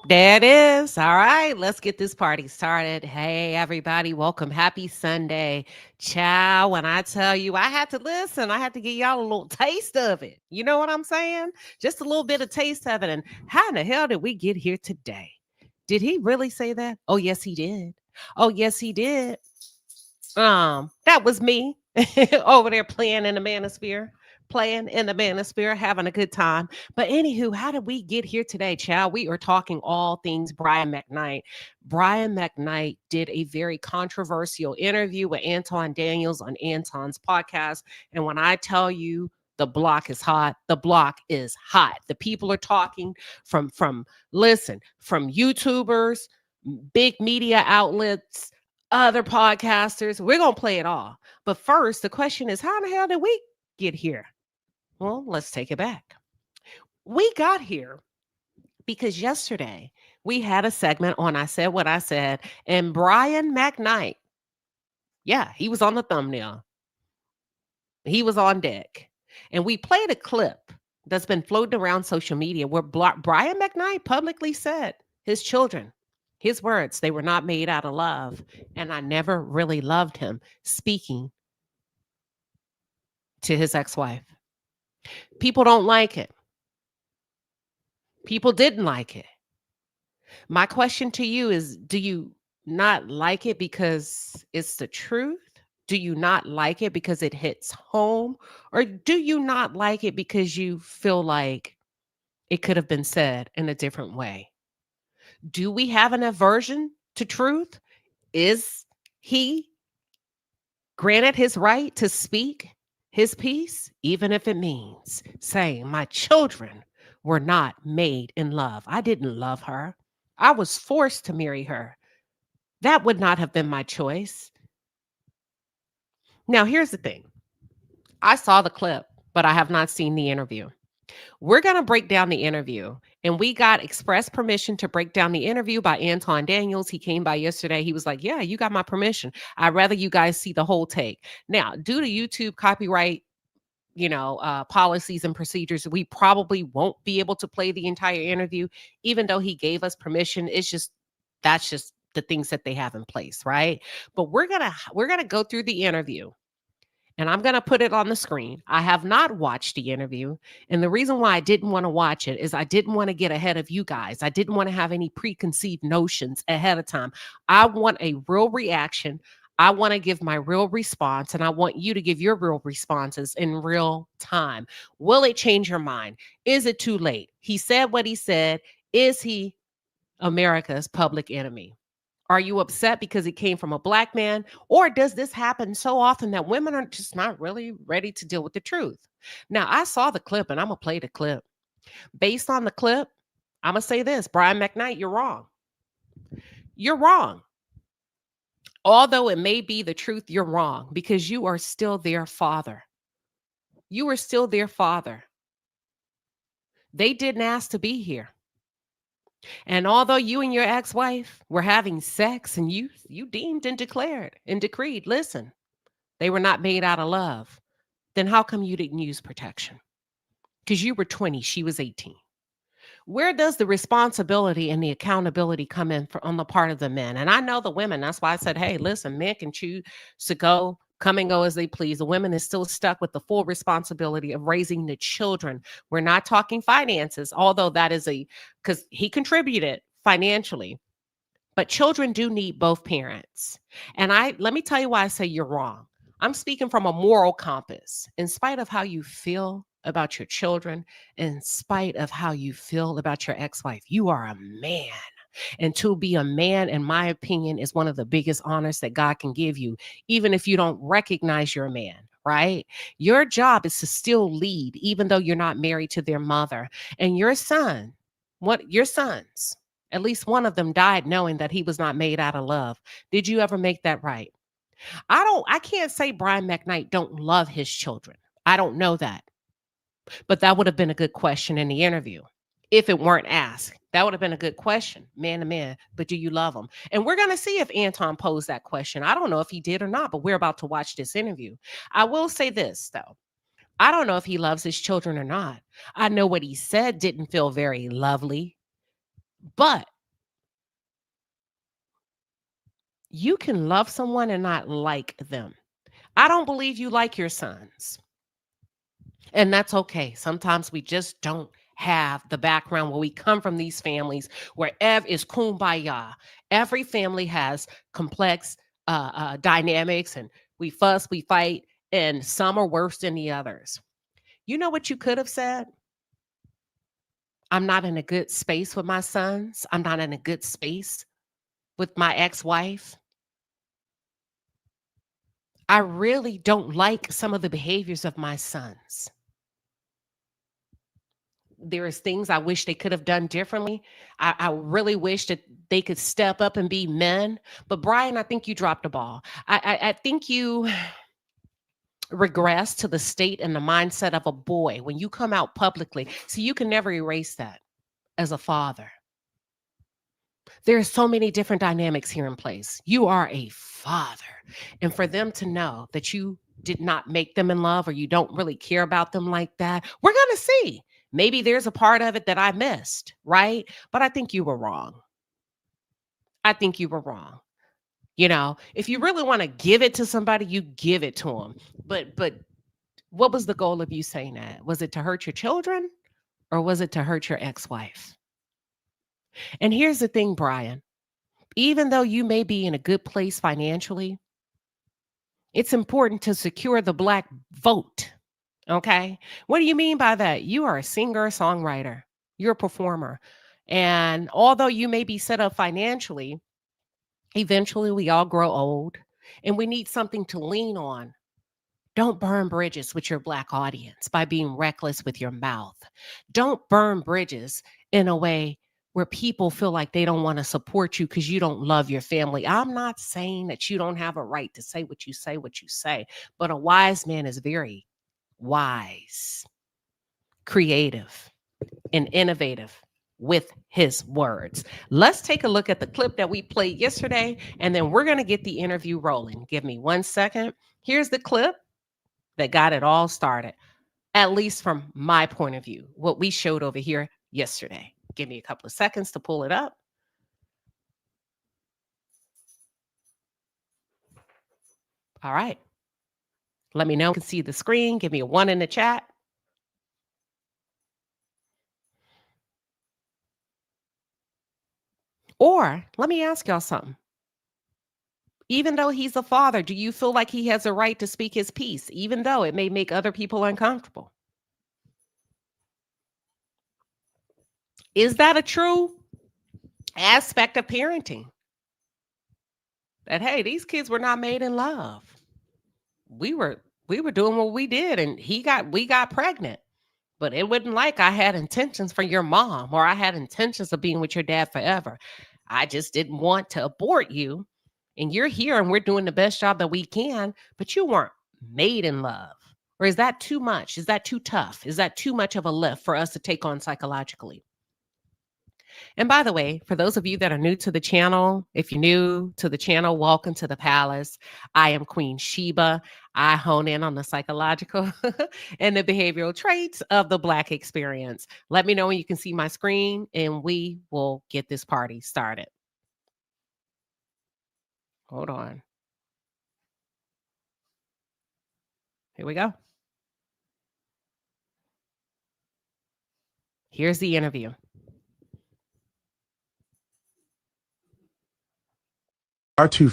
There it is. All right, let's get this party started. Hey, everybody, welcome. Happy Sunday. Ciao. When I tell you, I had to listen, I had to give y'all a little taste of it. You know what I'm saying? Just a little bit of taste of it. And how in the hell did we get here today? Did he really say that? Oh, yes, he did. Oh, yes, he did. That was me over there playing in the manosphere, having a good time. But anywho, how did we get here today, child? We are talking all things Brian McKnight. Brian McKnight did a very controversial interview with Anton Daniels on Anton's podcast. And when I tell you the block is hot, the block is hot. The people are talking from YouTubers, big media outlets, other podcasters. We're going to play it all. But first, the question is, how in the hell did we get here? Well, let's take it back. We got here because yesterday we had a segment on I Said What I Said, and Brian McKnight, yeah, he was on the thumbnail. He was on deck. And we played a clip that's been floating around social media where Brian McKnight publicly said his children, his words, they were not made out of love. And I never really loved him, speaking to his ex-wife. People don't like it. People didn't like it. My question to you is, do you not like it because it's the truth? Do you not like it because it hits home? Or do you not like it because you feel like it could have been said in a different way? Do we have an aversion to truth? Is he granted his right to speak his piece, even if it means saying, my children were not made in love? I didn't love her. I was forced to marry her. That would not have been my choice. Now, here's the thing. I saw the clip, but I have not seen the interview. We're going to break down the interview. And we got express permission to break down the interview by Anton Daniels. He came by yesterday. He was like, yeah, you got my permission. I'd rather you guys see the whole take. Now, due to YouTube copyright, policies and procedures, we probably won't be able to play the entire interview, even though he gave us permission. That's just the things that they have in place, right? But we're gonna go through the interview, and I'm gonna put it on the screen. I have not watched the interview, and the reason why I didn't want to watch it is I didn't want to get ahead of you guys. I didn't want to have any preconceived notions ahead of time. I want a real reaction. I want to give my real response, and I want you to give your real responses in real time. Will it change your mind? Is it too late? He said what he said. Is he America's public enemy? Are you upset because it came from a black man? Or does this happen so often that women are just not really ready to deal with the truth? Now, I saw the clip, and I'm going to play the clip. Based on the clip, I'm going to say this: Brian McKnight, you're wrong. You're wrong. Although it may be the truth, you're wrong because you are still their father. You are still their father. They didn't ask to be here. And although you and your ex-wife were having sex and you deemed and declared and decreed, listen, they were not made out of love, then how come you didn't use protection? Because you were 20, she was 18. Where does the responsibility and the accountability come in on the part of the men? And I know the women, that's why I said, hey, listen, men can choose to come and go as they please. The women is still stuck with the full responsibility of raising the children. We're not talking finances, although that is because he contributed financially. But children do need both parents. And let me tell you why I say you're wrong. I'm speaking from a moral compass. In spite of how you feel about your children, in spite of how you feel about your ex-wife, you are a man. And to be a man, in my opinion, is one of the biggest honors that God can give you, even if you don't recognize you're a man, right? Your job is to still lead, even though you're not married to their mother. And your sons, at least one of them died knowing that he was not made out of love. Did you ever make that right? I can't say Brian McKnight don't love his children. I don't know that. But that would have been a good question in the interview. If it weren't asked, that would have been a good question, man to man. But do you love them? And we're going to see if Anton posed that question. I don't know if he did or not, but we're about to watch this interview. I will say this, though. I don't know if he loves his children or not. I know what he said didn't feel very lovely, but You can love someone and not like them. I don't believe you like your sons. And that's okay. Sometimes we just don't have the background where we come from these families where Ev is kumbaya. Every family has complex dynamics and we fuss, we fight, and some are worse than the others. You know what you could have said? I'm not in a good space with my sons. I'm not in a good space with my ex wife. I really don't like some of the behaviors of my sons. There is things I wish they could have done differently. I really wish that they could step up and be men. But Brian, I think you dropped the ball. I think you regress to the state and the mindset of a boy when you come out publicly. See, you can never erase that as a father. There are so many different dynamics here in place. You are a father. And for them to know that you did not make them in love or you don't really care about them like that, we're going to see. Maybe there's a part of it that I missed, right? But I think you were wrong. I think you were wrong. You know, if you really want to give it to somebody, you give it to them. But what was the goal of you saying that? Was it to hurt your children or was it to hurt your ex-wife? And here's the thing, Brian. Even though you may be in a good place financially, it's important to secure the Black vote. Okay. What do you mean by that? You are a singer, songwriter, you're a performer. And although you may be set up financially, eventually we all grow old and we need something to lean on. Don't burn bridges with your Black audience by being reckless with your mouth. Don't burn bridges in a way where people feel like they don't want to support you because you don't love your family. I'm not saying that you don't have a right to say, what you say, but a wise man is very wise, creative, and innovative with his words. Let's take a look at the clip that we played yesterday, and then we're going to get the interview rolling. Give me 1 second. Here's the clip that got it all started, at least from my point of view, what we showed over here yesterday. Give me a couple of seconds to pull it up. All right. Let me know. You can see the screen. Give me a 1 in the chat. Or let me ask y'all something. Even though he's a father, do you feel like he has a right to speak his piece, even though it may make other people uncomfortable? Is that a true aspect of parenting? That, hey, these kids were not made in love. We were doing what we did and we got pregnant. But it wasn't like I had intentions for your mom or I had intentions of being with your dad forever. I just didn't want to abort you. And you're here and we're doing the best job that we can, but you weren't made in love. Or is that too much? Is that too tough? Is that too much of a lift for us to take on psychologically? And by the way, for those of you that are new to the channel, if you're new to the channel, welcome to the palace. I am Queen Sheba. I hone in on the psychological and the behavioral traits of the Black experience. Let me know when you can see my screen and we will get this party started. Hold on. Here we go. Here's the interview. Our two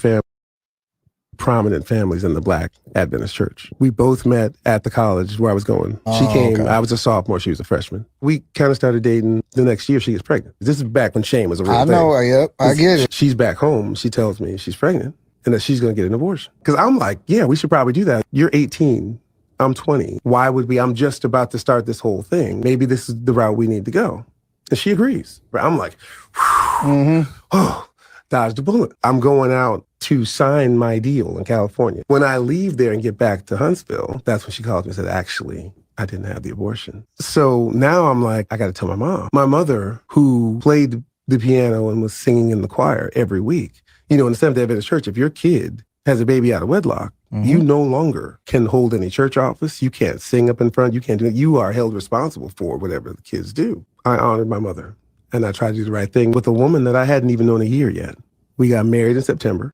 prominent families in the Black Adventist church. We both met at the college where I was going. She came, okay. I was a sophomore, she was a freshman. We kind of started dating. The next year she gets pregnant. This is back when shame was a real thing. I know, yep, I get it. She's back home. She tells me she's pregnant and that she's going to get an abortion. Because I'm like, yeah, we should probably do that. You're 18. I'm 20. Why would we? I'm just about to start this whole thing. Maybe this is the route we need to go. And she agrees. I'm like, oh, dodged a bullet. I'm going out to sign my deal in California. When I leave there and get back to Huntsville, that's when she calls me and said, actually, I didn't have the abortion. So now I'm like, I got to tell my mom. My mother, who played the piano and was singing in the choir every week, you know, in the Seventh-day Adventist church, if your kid has a baby out of wedlock, you no longer can hold any church office. You can't sing up in front. You can't do it. You are held responsible for whatever the kids do. I honored my mother and I tried to do the right thing with a woman that I hadn't even known a year yet. We got married in September.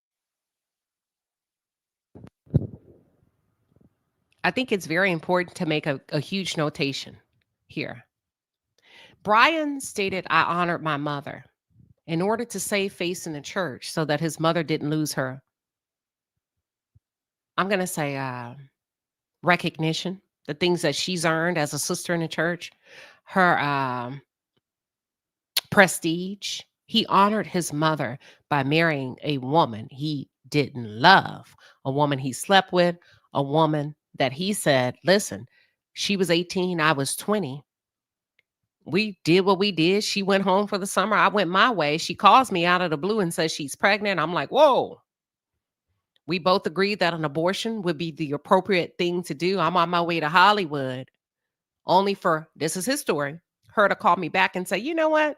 I think it's very important to make a huge notation here. Brian stated, I honored my mother in order to save face in the church so that his mother didn't lose her, I'm going to say, recognition, the things that she's earned as a sister in the church, her prestige. He honored his mother by marrying a woman he didn't love, a woman he slept with, a woman that he said, listen, she was 18, I was 20. We did what we did. She went home for the summer. I went my way. She calls me out of the blue and says she's pregnant. I'm like, whoa. We both agreed that an abortion would be the appropriate thing to do. I'm on my way to Hollywood, only for, this is his story, her to call me back and say, you know what?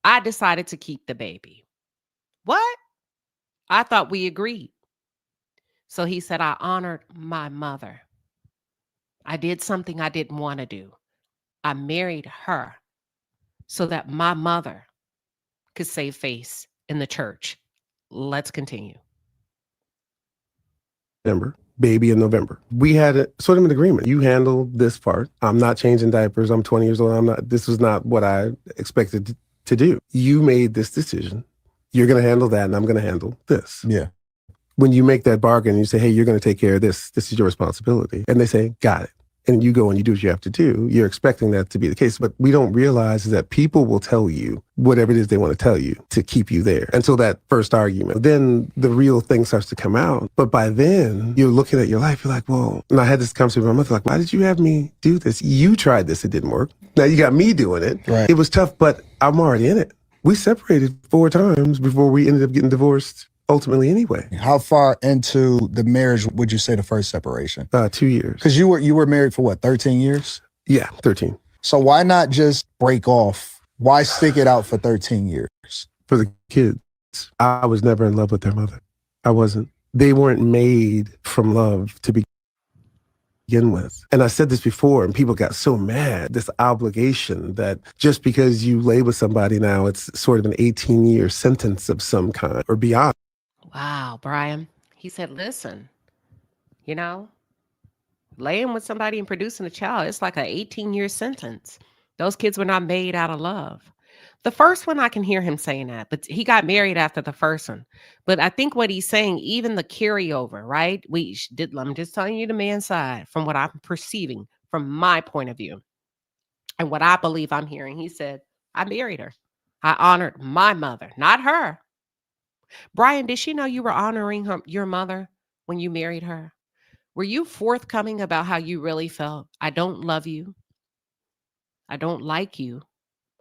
I decided to keep the baby. What? I thought we agreed. So he said, I honored my mother. I did something I didn't want to do. I married her so that my mother could save face in the church. Let's continue. November, baby in November. We had sort of an agreement. You handle this part. I'm not changing diapers. I'm 20 years old. This was not what I expected to do. You made this decision. You're going to handle that and I'm going to handle this. Yeah. When you make that bargain, you say, hey, you're going to take care of this. This is your responsibility. And they say, got it. And you go and you do what you have to do. You're expecting that to be the case. But we don't realize is that people will tell you whatever it is they want to tell you to keep you there until that first argument. Then the real thing starts to come out. But by then, you're looking at your life. You're like, well, and I had this conversation with my mother, like, why did you have me do this? You tried this. It didn't work. Now you got me doing it. Right. It was tough, but I'm already in it. We separated 4 times before we ended up getting divorced ultimately anyway. How far into the marriage would you say the first separation? 2 years. Because you were married for what, 13 years? Yeah, 13. So why not just break off? Why stick it out for 13 years? For the kids. I was never in love with their mother. I wasn't. They weren't made from love to begin with. And I said this before, and people got so mad, this obligation that just because you lay with somebody now, it's sort of an 18-year sentence of some kind or beyond. Wow, Brian. He said, listen, you know, laying with somebody and producing a child, it's like an 18-year sentence. Those kids were not made out of love. The first one, I can hear him saying that, but he got married after the first one. But I think what he's saying, even the carryover, right? I'm just telling you the man's side from what I'm perceiving from my point of view and what I believe I'm hearing. He said, I married her. I honored my mother, not her. Brian, did she know you were honoring your mother when you married her? Were you forthcoming about how you really felt? I don't love you. I don't like you.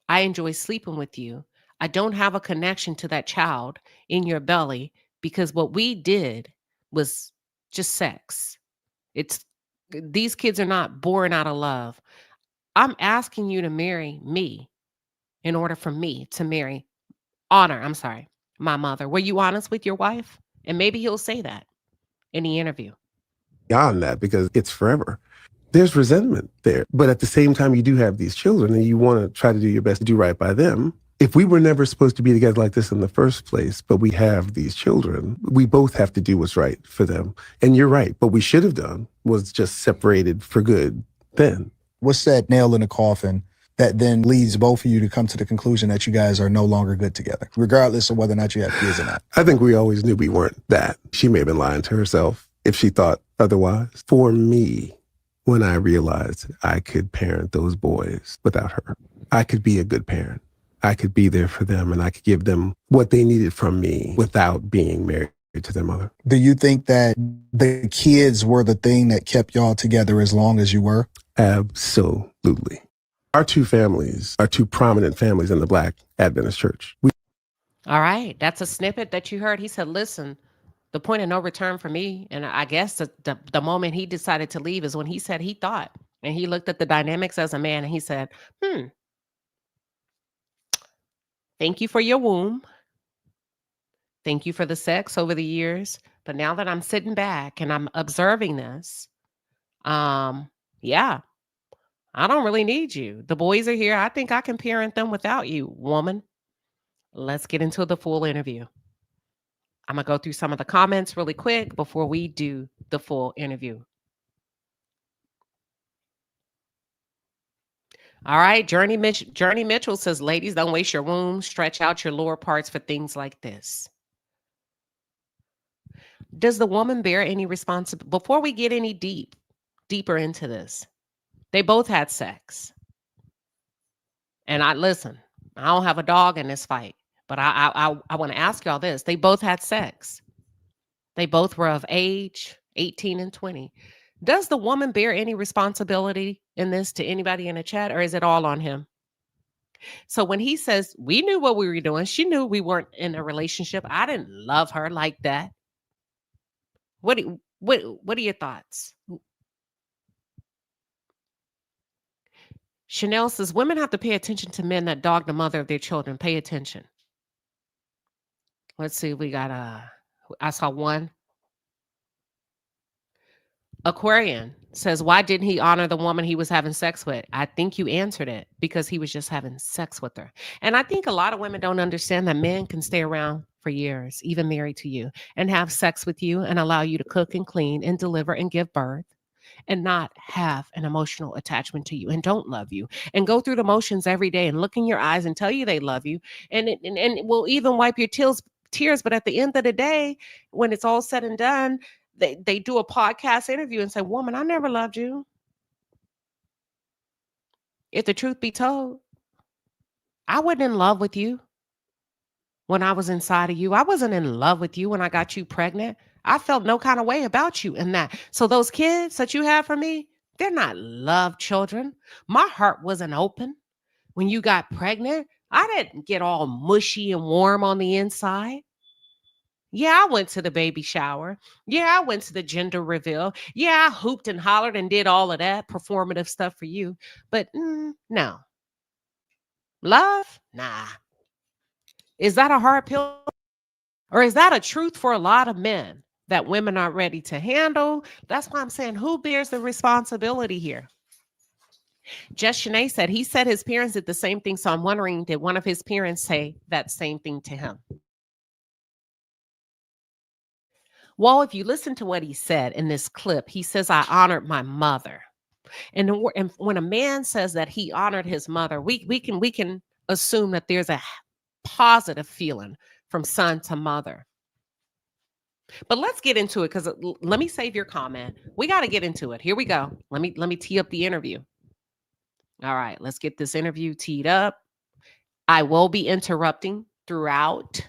I enjoy sleeping with you. I don't have a connection to that child in your belly because what we did was just sex. These kids are not born out of love. I'm asking you to marry me in order for me to honor my mother. Were you honest with your wife? And maybe he'll say that in the interview. Beyond that, because it's forever. There's resentment there. But at the same time, you do have these children and you want to try to do your best to do right by them. If we were never supposed to be together like this in the first place, but we have these children, we both have to do what's right for them. And you're right. What we should have done was just separated for good then. What's that nail in the coffin that then leads both of you to come to the conclusion that you guys are no longer good together, regardless of whether or not you have kids or not? I think we always knew we weren't that. She may have been lying to herself if she thought otherwise. For me, when I realized I could parent those boys without her, I could be a good parent. I could be there for them and I could give them what they needed from me without being married to their mother. Do you think that the kids were the thing that kept y'all together as long as you were? Absolutely. Our 2 families are 2 prominent families in the Black Adventist Church. All right. That's a snippet that you heard. He said, listen, the point of no return for me, and I guess the moment he decided to leave is when he said he thought, and he looked at the dynamics as a man, and he said, thank you for your womb. Thank you for the sex over the years. But now that I'm sitting back and I'm observing this, yeah, I don't really need you. The boys are here. I think I can parent them without you, woman. Let's get into the full interview. I'm going to go through some of the comments really quick before we do the full interview. All right. Journey Mitchell says, ladies, don't waste your womb. Stretch out your lower parts for things like this. Does the woman bear any responsibility? Before we get any deeper into this, they both had sex. And I don't have a dog in this fight, but I want to ask y'all this. They both had sex. They both were of age, 18 and 20. Does the woman bear any responsibility in this to anybody in the chat, or is it all on him? So when he says, we knew what we were doing, she knew we weren't in a relationship. I didn't love her like that. What are your thoughts? Chanel says, women have to pay attention to men that dog the mother of their children. Pay attention. Let's see. We got I saw one. Aquarian says, why didn't he honor the woman he was having sex with? I think you answered it, because he was just having sex with her. And I think a lot of women don't understand that men can stay around for years, even married to you, and have sex with you and allow you to cook and clean and deliver and give birth and not have an emotional attachment to you and don't love you and go through the motions every day and look in your eyes and tell you they love you. And it will even wipe your tears. But at the end of the day, when it's all said and done, they do a podcast interview and say, woman, I never loved you. If the truth be told, I wasn't in love with you when I was inside of you. I wasn't in love with you when I got you pregnant. I felt no kind of way about you in that. So those kids that you have for me, they're not love children. My heart wasn't open when you got pregnant. I didn't get all mushy and warm on the inside. Yeah, I went to the baby shower. Yeah, I went to the gender reveal. Yeah, I hooped and hollered and did all of that performative stuff for you. But no. Love? Nah. Is that a hard pill? Or is that a truth for a lot of men that women aren't ready to handle? That's why I'm saying, who bears the responsibility here? Just Shanae said he said his parents did the same thing. So I'm wondering, did one of his parents say that same thing to him? Well, if you listen to what he said in this clip, he says, I honored my mother. And when a man says that he honored his mother, we can assume that there's a positive feeling from son to mother. But let's get into it, because let me save your comment. We got to get into it. Here we go. Let me tee up the interview. All right, let's get this interview teed up. I will be interrupting throughout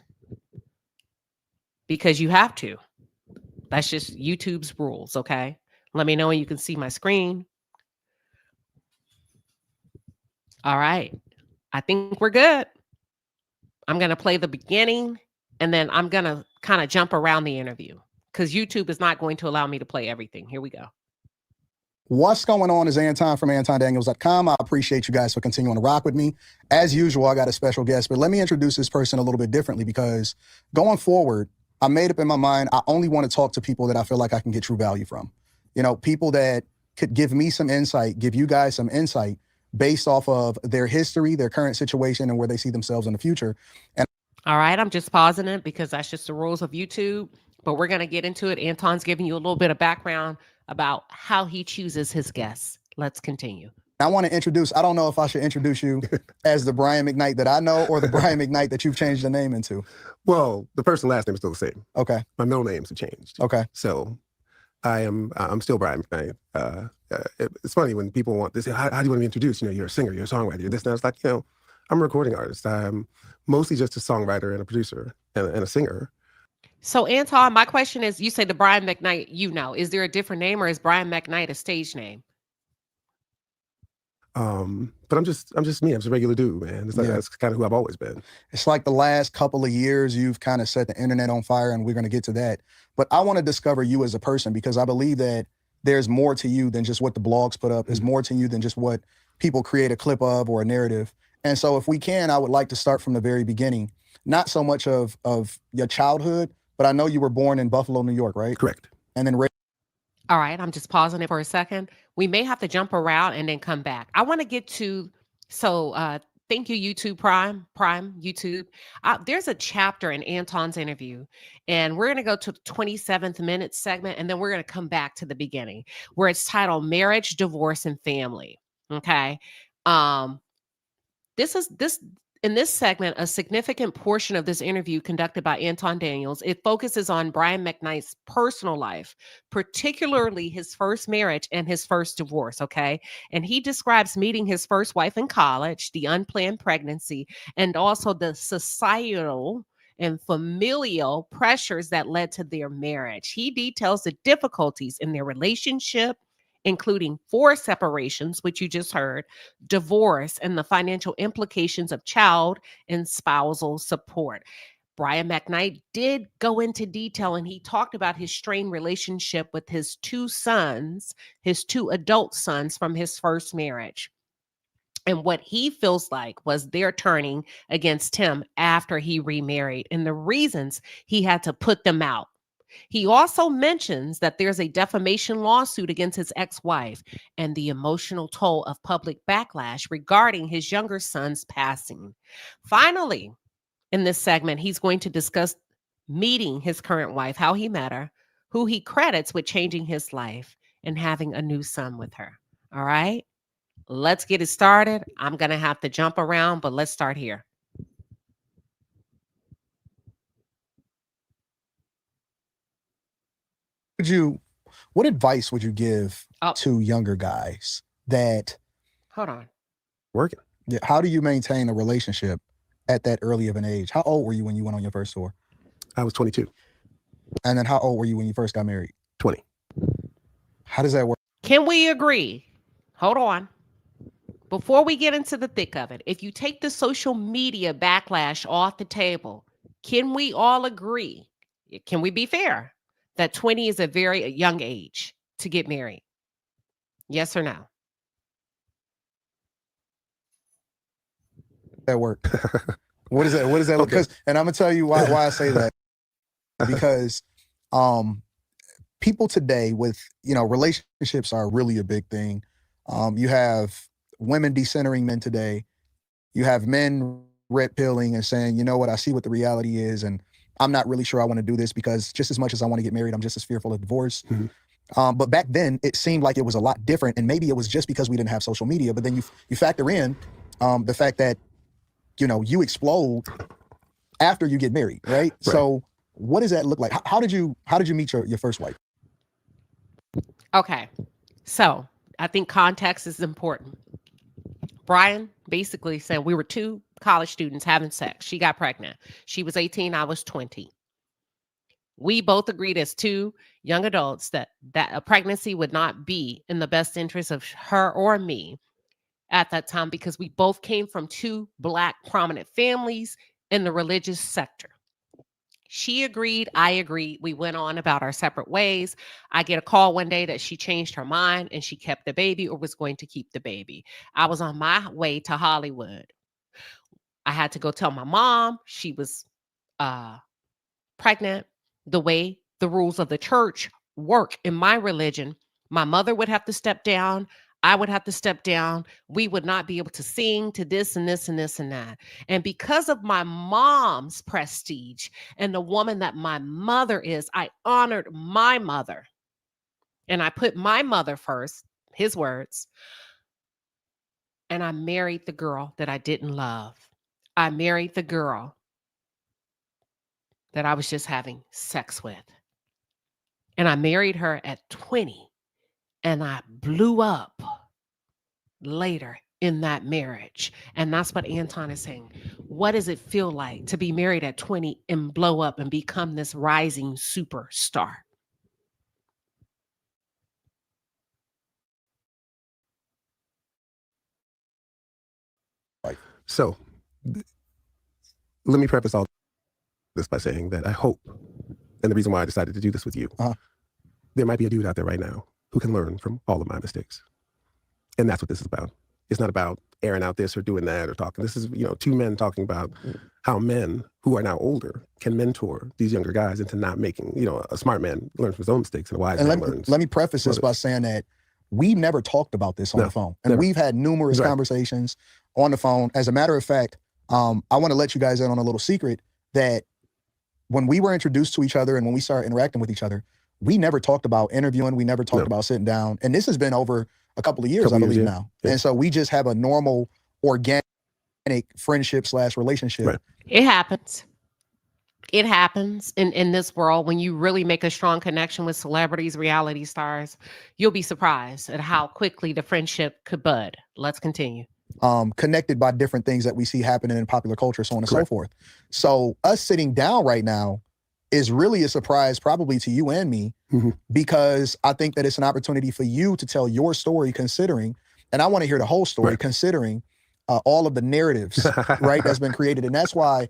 because you have to. That's just YouTube's rules, okay? Let me know when you can see my screen. All right. I think we're good. I'm going to play the beginning, and then I'm going to kind of jump around the interview because YouTube is not going to allow me to play everything. Here we go. What's going on is Anton from AntonDaniels.com. I appreciate you guys for continuing to rock with me. As usual, I got a special guest, but let me introduce this person a little bit differently, because going forward, I made up in my mind, I only want to talk to people that I feel like I can get true value from. You know, people that could give me some insight, give you guys some insight based off of their history, their current situation, and where they see themselves in the future. And all right, I'm just pausing it because that's just the rules of YouTube, but we're going to get into it. Anton's giving you a little bit of background about how he chooses his guests. Let's continue. I want to introduce, I don't know if I should introduce you as the Brian McKnight that I know or the Brian McKnight that you've changed the name into. Well, the first and last name is still the same. Okay. My middle names have changed. Okay. So I'm still Brian McKnight. It's funny when people want this, how do you want to be introduced? You know, you're a singer, you're a songwriter, you're this, and that. It's like, you know, I'm a recording artist. I'm mostly just a songwriter and a producer and a singer. So Anton, my question is, you say the Brian McKnight, is there a different name, or is Brian McKnight a stage name? But I'm just me. I'm just a regular dude, man. It's like, that's kind of who I've always been. It's like the last couple of years you've kind of set the internet on fire, and we're going to get to that. But I want to discover you as a person, because I believe that there's more to you than just what the blogs put up. There's more to you than just what people create a clip of or a narrative. And so if we can, I would like to start from the very beginning, not so much of your childhood, but I know you were born in Buffalo, New York, right? Correct. And then all right, I'm just pausing it for a second. We may have to jump around and then come back. I want to get to, thank you, YouTube Prime YouTube. There's a chapter in Anton's interview, and we're going to go to the 27th minute segment, and then we're going to come back to the beginning, where it's titled Marriage, Divorce, and Family. Okay. Um, this in this segment, a significant portion of this interview conducted by Anton Daniels, it focuses on Brian McKnight's personal life, particularly his first marriage and his first divorce, okay? And he describes meeting his first wife in college, the unplanned pregnancy, and also the societal and familial pressures that led to their marriage. He details the difficulties in their relationship, including 4 separations, which you just heard, divorce, and the financial implications of child and spousal support. Brian McKnight did go into detail, and he talked about his strained relationship with his 2 sons, his 2 adult sons from his first marriage, and what he feels like was their turning against him after he remarried and the reasons he had to put them out. He also mentions that there's a defamation lawsuit against his ex-wife and the emotional toll of public backlash regarding his younger son's passing. Finally, in this segment, he's going to discuss meeting his current wife, how he met her, who he credits with changing his life, and having a new son with her. All right, let's get it started. I'm going to have to jump around, but let's start here. What advice would you give to younger guys that Hold on. Working. Yeah, how do you maintain a relationship at that early of an age? How old were you when you went on your first tour? I was 22. And then how old were you when you first got married? 20. How does that work? Can we agree? Hold on. Before we get into the thick of it, if you take the social media backlash off the table, can we all agree? Can we be fair that 20 is a very young age to get married? Yes or no? That work? What is that? What is that? Because, and I'm gonna tell you why I say that. Because people today with, relationships are really a big thing. You have women decentering men today. You have men red pilling and saying, you know what, I see what the reality is, and I'm not really sure I want to do this because just as much as I want to get married, I'm just as fearful of divorce. Mm-hmm. But back then, it seemed like it was a lot different, and maybe it was just because we didn't have social media. But then you factor in the fact that you explode after you get married, right? So what does that look like? How did you meet your first wife? Okay, so I think context is important. Brian basically said we were 2 college students having sex. She got pregnant. She was 18, I was 20. We both agreed as 2 young adults that a pregnancy would not be in the best interest of her or me at that time because we both came from 2 Black prominent families in the religious sector. She agreed, I agreed. We went on about our separate ways. I get a call one day that she changed her mind and she kept the baby or was going to keep the baby. I was on my way to Hollywood. I had to go tell my mom she was pregnant. The way the rules of the church work in my religion, my mother would have to step down. I would have to step down. We would not be able to sing to this and this and this and that. And because of my mom's prestige and the woman that my mother is, I honored my mother. And I put my mother first, his words. And I married the girl that I didn't love. I married the girl that I was just having sex with. And I married her at 20. And I blew up later in that marriage. And that's what Anton is saying. What does it feel like to be married at 20 and blow up and become this rising superstar? So let me preface all this by saying that I hope, and the reason why I decided to do this with you, there might be a dude out there right now who can learn from all of my mistakes. And that's what this is about. It's not about airing out this or doing that or talking. This is, 2 men talking about how men who are now older can mentor these younger guys into not making, a smart man learns from his own mistakes and a wise man learns. Let me preface this by saying that we never talked about this on the phone. And we've had numerous conversations on the phone. As a matter of fact, I want to let you guys in on a little secret that when we were introduced to each other and when we started interacting with each other, we never talked about interviewing. We never talked about sitting down. And this has been over a couple of years, Couple I years, believe yeah. now. Yeah. And so we just have a normal, organic friendship / relationship. Right. It happens. It happens in this world when you really make a strong connection with celebrities, reality stars. You'll be surprised at how quickly the friendship could bud. Let's continue. Connected by different things that we see happening in popular culture, so on and so Correct. forth. So us sitting down right now is really a surprise probably to you and me, Mhm. because I think that it's an opportunity for you to tell your story, considering, and I want to hear the whole story, Right. considering all of the narratives, right, that's been created. And that's why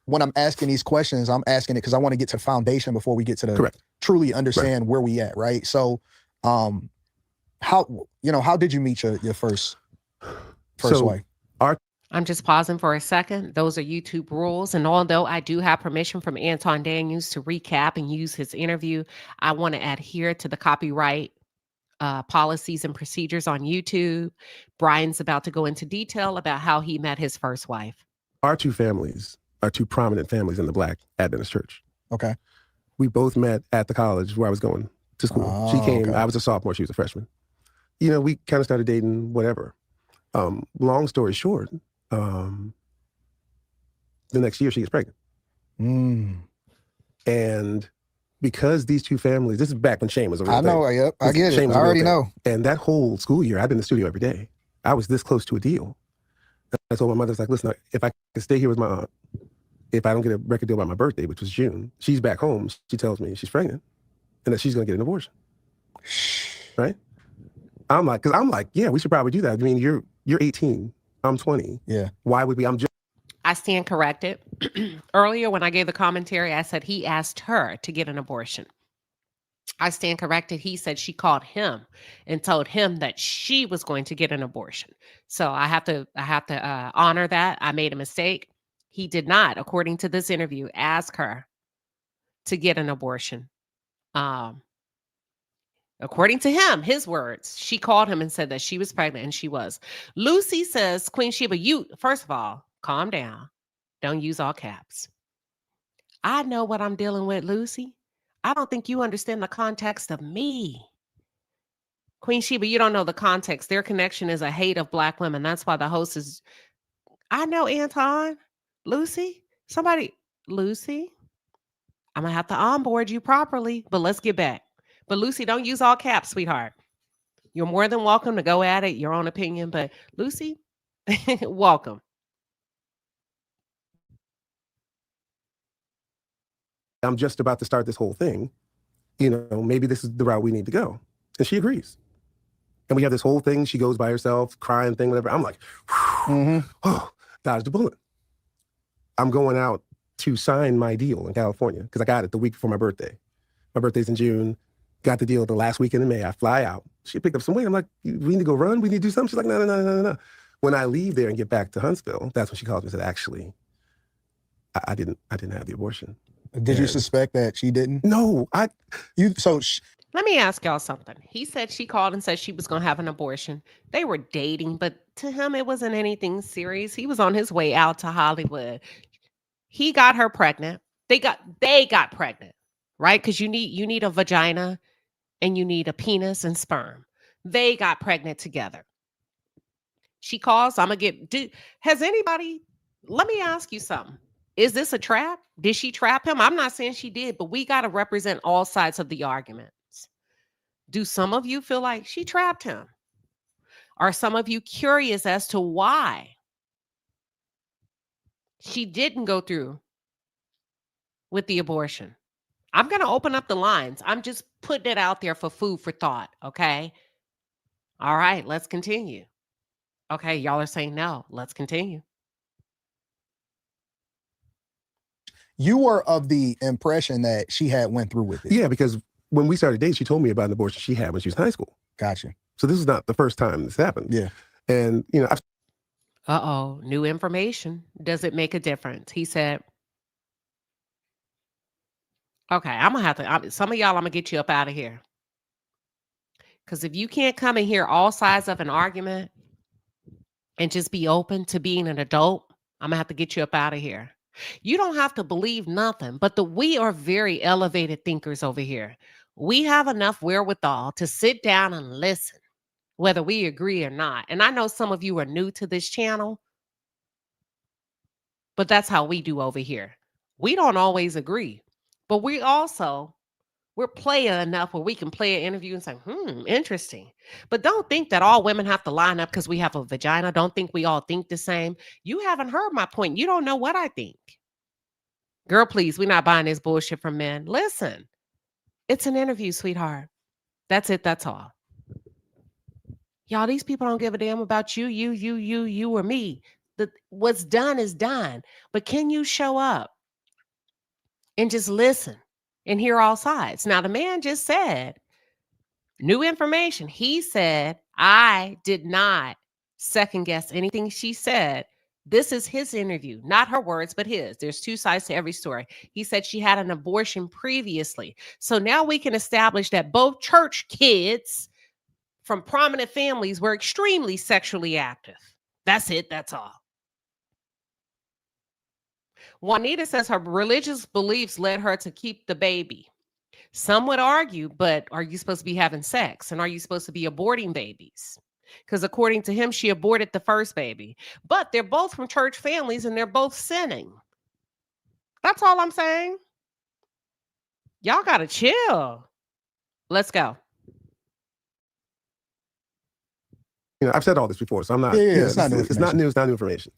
when I'm asking these questions, I'm asking it because I want to get to foundation before we get to the Correct. truly understand where we at, right? So how did you meet your first So wife? I'm just pausing for a second. Those are YouTube rules. And although I do have permission from Anton Daniels to recap and use his interview, I want to adhere to the copyright policies and procedures on YouTube. Brian's about to go into detail about how he met his first wife. Our two families are two prominent families in the Black Adventist church. Okay. We both met at the college where I was going to school. Oh, she came, okay. I was a sophomore, she was a freshman. You know, we kind of started dating, whatever. Long story short, the next year she gets pregnant. And because these two families, this is back when shame was a real thing. I know, yep, I get it. I already know. And that whole school year, I've been in the studio every day. I was this close to a deal. I told my mother, like, listen, if I can stay here with my aunt, if I don't get a record deal by my birthday, which was June, she's back home, she tells me she's pregnant and that she's going to get an abortion. Right? I'm like, yeah, we should probably do that. I mean, you're 18, I'm 20. Yeah. Why would we? I stand corrected. Earlier, when I gave the commentary, I said he asked her to get an abortion. I stand corrected. He said she called him and told him that she was going to get an abortion. So I have to honor that. I made a mistake. He did not, according to this interview, ask her to get an abortion. According to him, his words, she called him and said that she was pregnant, and she was. Lucy says, Queen Sheba, you, first of all, calm down. Don't use all caps. I know what I'm dealing with, Lucy. I don't think you understand the context of me. Queen Sheba, you don't know the context. Their connection is a hate of Black women. That's why the host is, I know, Anton. Lucy, Lucy, I'm going to have to onboard you properly, but let's get back. But Lucy, don't use all caps, sweetheart. You're more than welcome to go at it, your own opinion. But Lucy, welcome. I'm just about to start this whole thing. You know, maybe this is the route we need to go. And she agrees. And we have this whole thing. She goes by herself, crying thing, whatever. I'm like, oh, dodged a bullet. I'm going out to sign my deal in California because I got it the week before my birthday. My birthday's in June. Got the deal the last weekend in May. I fly out. She picked up some weight. I'm like, we need to go run. We need to do something. She's like, no. When I leave there and get back to Huntsville, that's when she calls me and said, actually, I didn't have the abortion. Did you suspect that she didn't? No, Let me ask y'all something. He said she called and said she was going to have an abortion. They were dating, but to him, it wasn't anything serious. He was on his way out to Hollywood. He got her pregnant. They got pregnant, right? Because you need a vagina and you need a penis and sperm. They got pregnant together. She calls. Let me ask you something. Is this a trap? Did she trap him? I'm not saying she did, but we got to represent all sides of the arguments. Do some of you feel like she trapped him? Are some of you curious as to why she didn't go through with the abortion? I'm going to open up the lines. I'm just putting it out there for food for thought, okay? All right, let's continue. Okay, y'all are saying no. Let's continue. You were of the impression that she had went through with it. Yeah, because when we started dating, she told me about an abortion she had when she was in high school. Gotcha. So this is not the first time this happened. Yeah. And, you know, New information. Does it make a difference? He said, okay, I'm going to have to, some of y'all, I'm going to get you up out of here. Because if you can't come and hear all sides of an argument and just be open to being an adult, I'm going to have to get you up out of here. You don't have to believe nothing, but we are very elevated thinkers over here. We have enough wherewithal to sit down and listen. whether we agree or not. And I know some of you are new to this channel, but that's how we do over here. We don't always agree, but we're player enough where we can play an interview and say, interesting. But don't think that all women have to line up because we have a vagina. Don't think we all think the same. You haven't heard my point. You don't know what I think. Girl, please, we're not buying this bullshit from men. Listen, it's an interview, sweetheart. That's it. That's all. Y'all, these people don't give a damn about you, or me. What's done is done. But can you show up and just listen and hear all sides? Now, the man just said new information. He said, I did not second guess anything she said. This is his interview, not her words, but his. There's two sides to every story. He said she had an abortion previously. So now we can establish that both church kids from prominent families were extremely sexually active. That's it. That's all. Juanita says her religious beliefs led her to keep the baby. Some would argue, but are you supposed to be having sex? And are you supposed to be aborting babies? Because according to him, she aborted the first baby. But they're both from church families and they're both sinning. That's all I'm saying. Y'all got to chill. Let's go. I've said all this before, so I'm not. It's not new information. It's not new. It's not new information.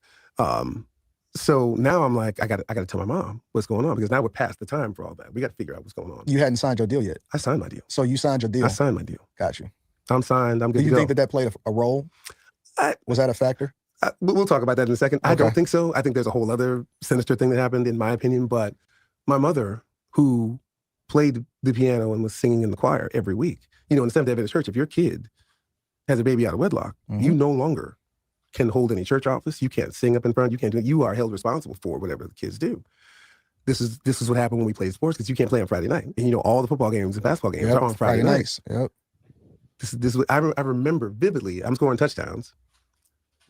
So now I'm like, I got to tell my mom what's going on, because now we're past the time for all that. We got to figure out what's going on. You hadn't signed your deal yet. I signed my deal. So you signed your deal. I signed my deal. Got you. I'm signed. I'm good. Do you think that played a role? Was that a factor? We'll talk about that in a second. Okay. I don't think so. I think there's a whole other sinister thing that happened, in my opinion. But my mother, who played the piano and was singing in the choir every week, in the Seventh-day Adventist Church, if your kid has a baby out of wedlock, you no longer can hold any church office. You can't sing up in front. You can't do it. You are held responsible for whatever the kids do. This is what happened when we played sports, because you can't play on Friday night. And all the football games and basketball games are on Friday nights. Yep. I remember vividly. I'm scoring touchdowns,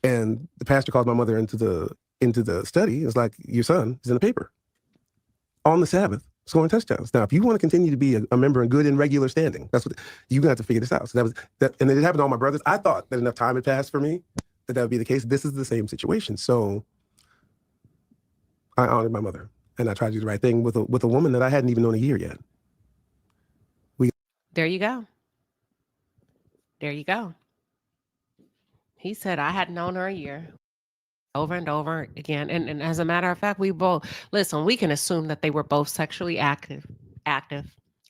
and the pastor called my mother into the study. It was like, your son is in the paper on the Sabbath scoring touchdowns. Now, if you want to continue to be a member in good and regular standing, that's what you're gonna have to figure this out. So that was that, and it happened to all my brothers. I thought that enough time had passed for me that would be the case. This is the same situation. So I honored my mother, and I tried to do the right thing with a woman that I hadn't even known a year yet. There you go. There you go. He said, I hadn't known her a year. Over and over again. And as a matter of fact, we can assume that they were both sexually active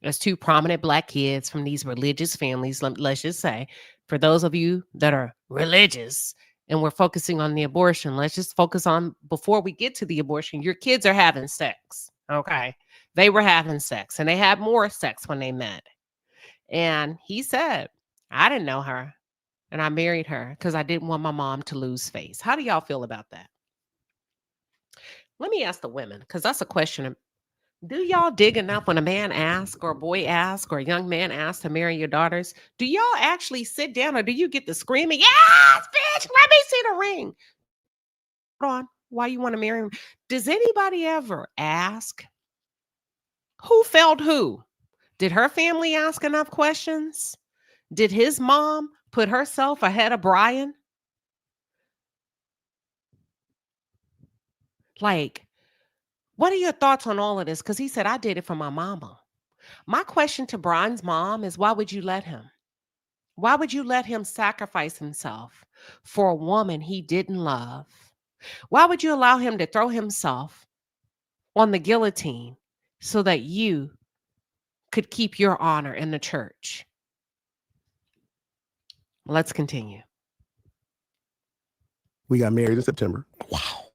as two prominent Black kids from these religious families. Let's just say, for those of you that are religious and we're focusing on the abortion, let's just focus on, before we get to the abortion, your kids are having sex. Okay. They were having sex, and they had more sex when they met. And he said, I didn't know her, and I married her because I didn't want my mom to lose face. How do y'all feel about that? Let me ask the women, because that's a question. Do y'all dig enough when a man asks, or a boy asks, or a young man asks to marry your daughters? Do y'all actually sit down, or do you get the screaming, yes, bitch, let me see the ring? Hold on. Why you want to marry him? Does anybody ever ask who failed who? Did her family ask enough questions? Did his mom put herself ahead of Brian? Like, what are your thoughts on all of this? Because he said, I did it for my mama. My question to Brian's mom is, why would you let him? Why would you let him sacrifice himself for a woman he didn't love? Why would you allow him to throw himself on the guillotine so that you could keep your honor in the church? Let's continue. We got married in September. Wow.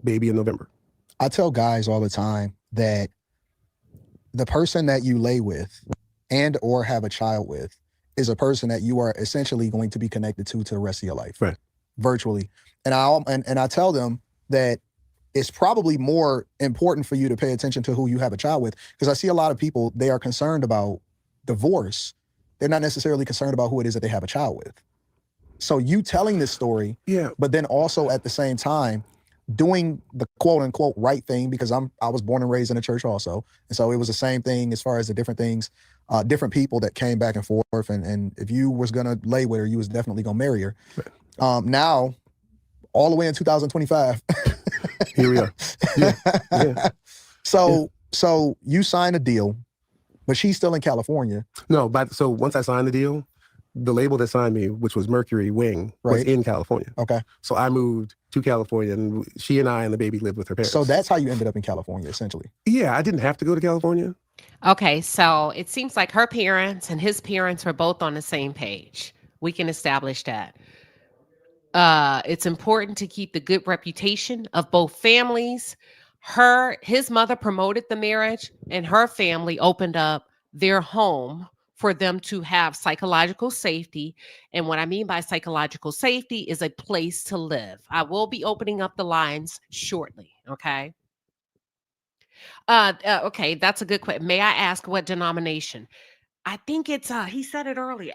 Baby in November. I tell guys all the time that the person that you lay with and or have a child with is a person that you are essentially going to be connected to the rest of your life. Right. Virtually. And I tell them that it's probably more important for you to pay attention to who you have a child with, because I see a lot of people, they are concerned about divorce. They're not necessarily concerned about who it is that they have a child with. So you telling this story, yeah, but then also at the same time, doing the quote unquote right thing because I was born and raised in a church also, and so it was the same thing as far as the different things, different people that came back and forth, and if you was gonna lay with her, you was definitely gonna marry her. Now, all the way in 2025, here we are. Yeah. So you sign a deal, but she's still in California. No, so once I signed the deal, the label that signed me, which was Mercury Wing, was in California. Okay. So I moved to California, and she and I and the baby lived with her parents. So that's how you ended up in California, essentially. Yeah, I didn't have to go to California. Okay, so it seems like her parents and his parents were both on the same page. We can establish that. It's important to keep the good reputation of both families. His mother promoted the marriage, and her family opened up their home for them to have psychological safety. And what I mean by psychological safety is a place to live. I will be opening up the lines shortly. Okay. Okay, that's a good question. May I ask what denomination? I think it's he said it earlier.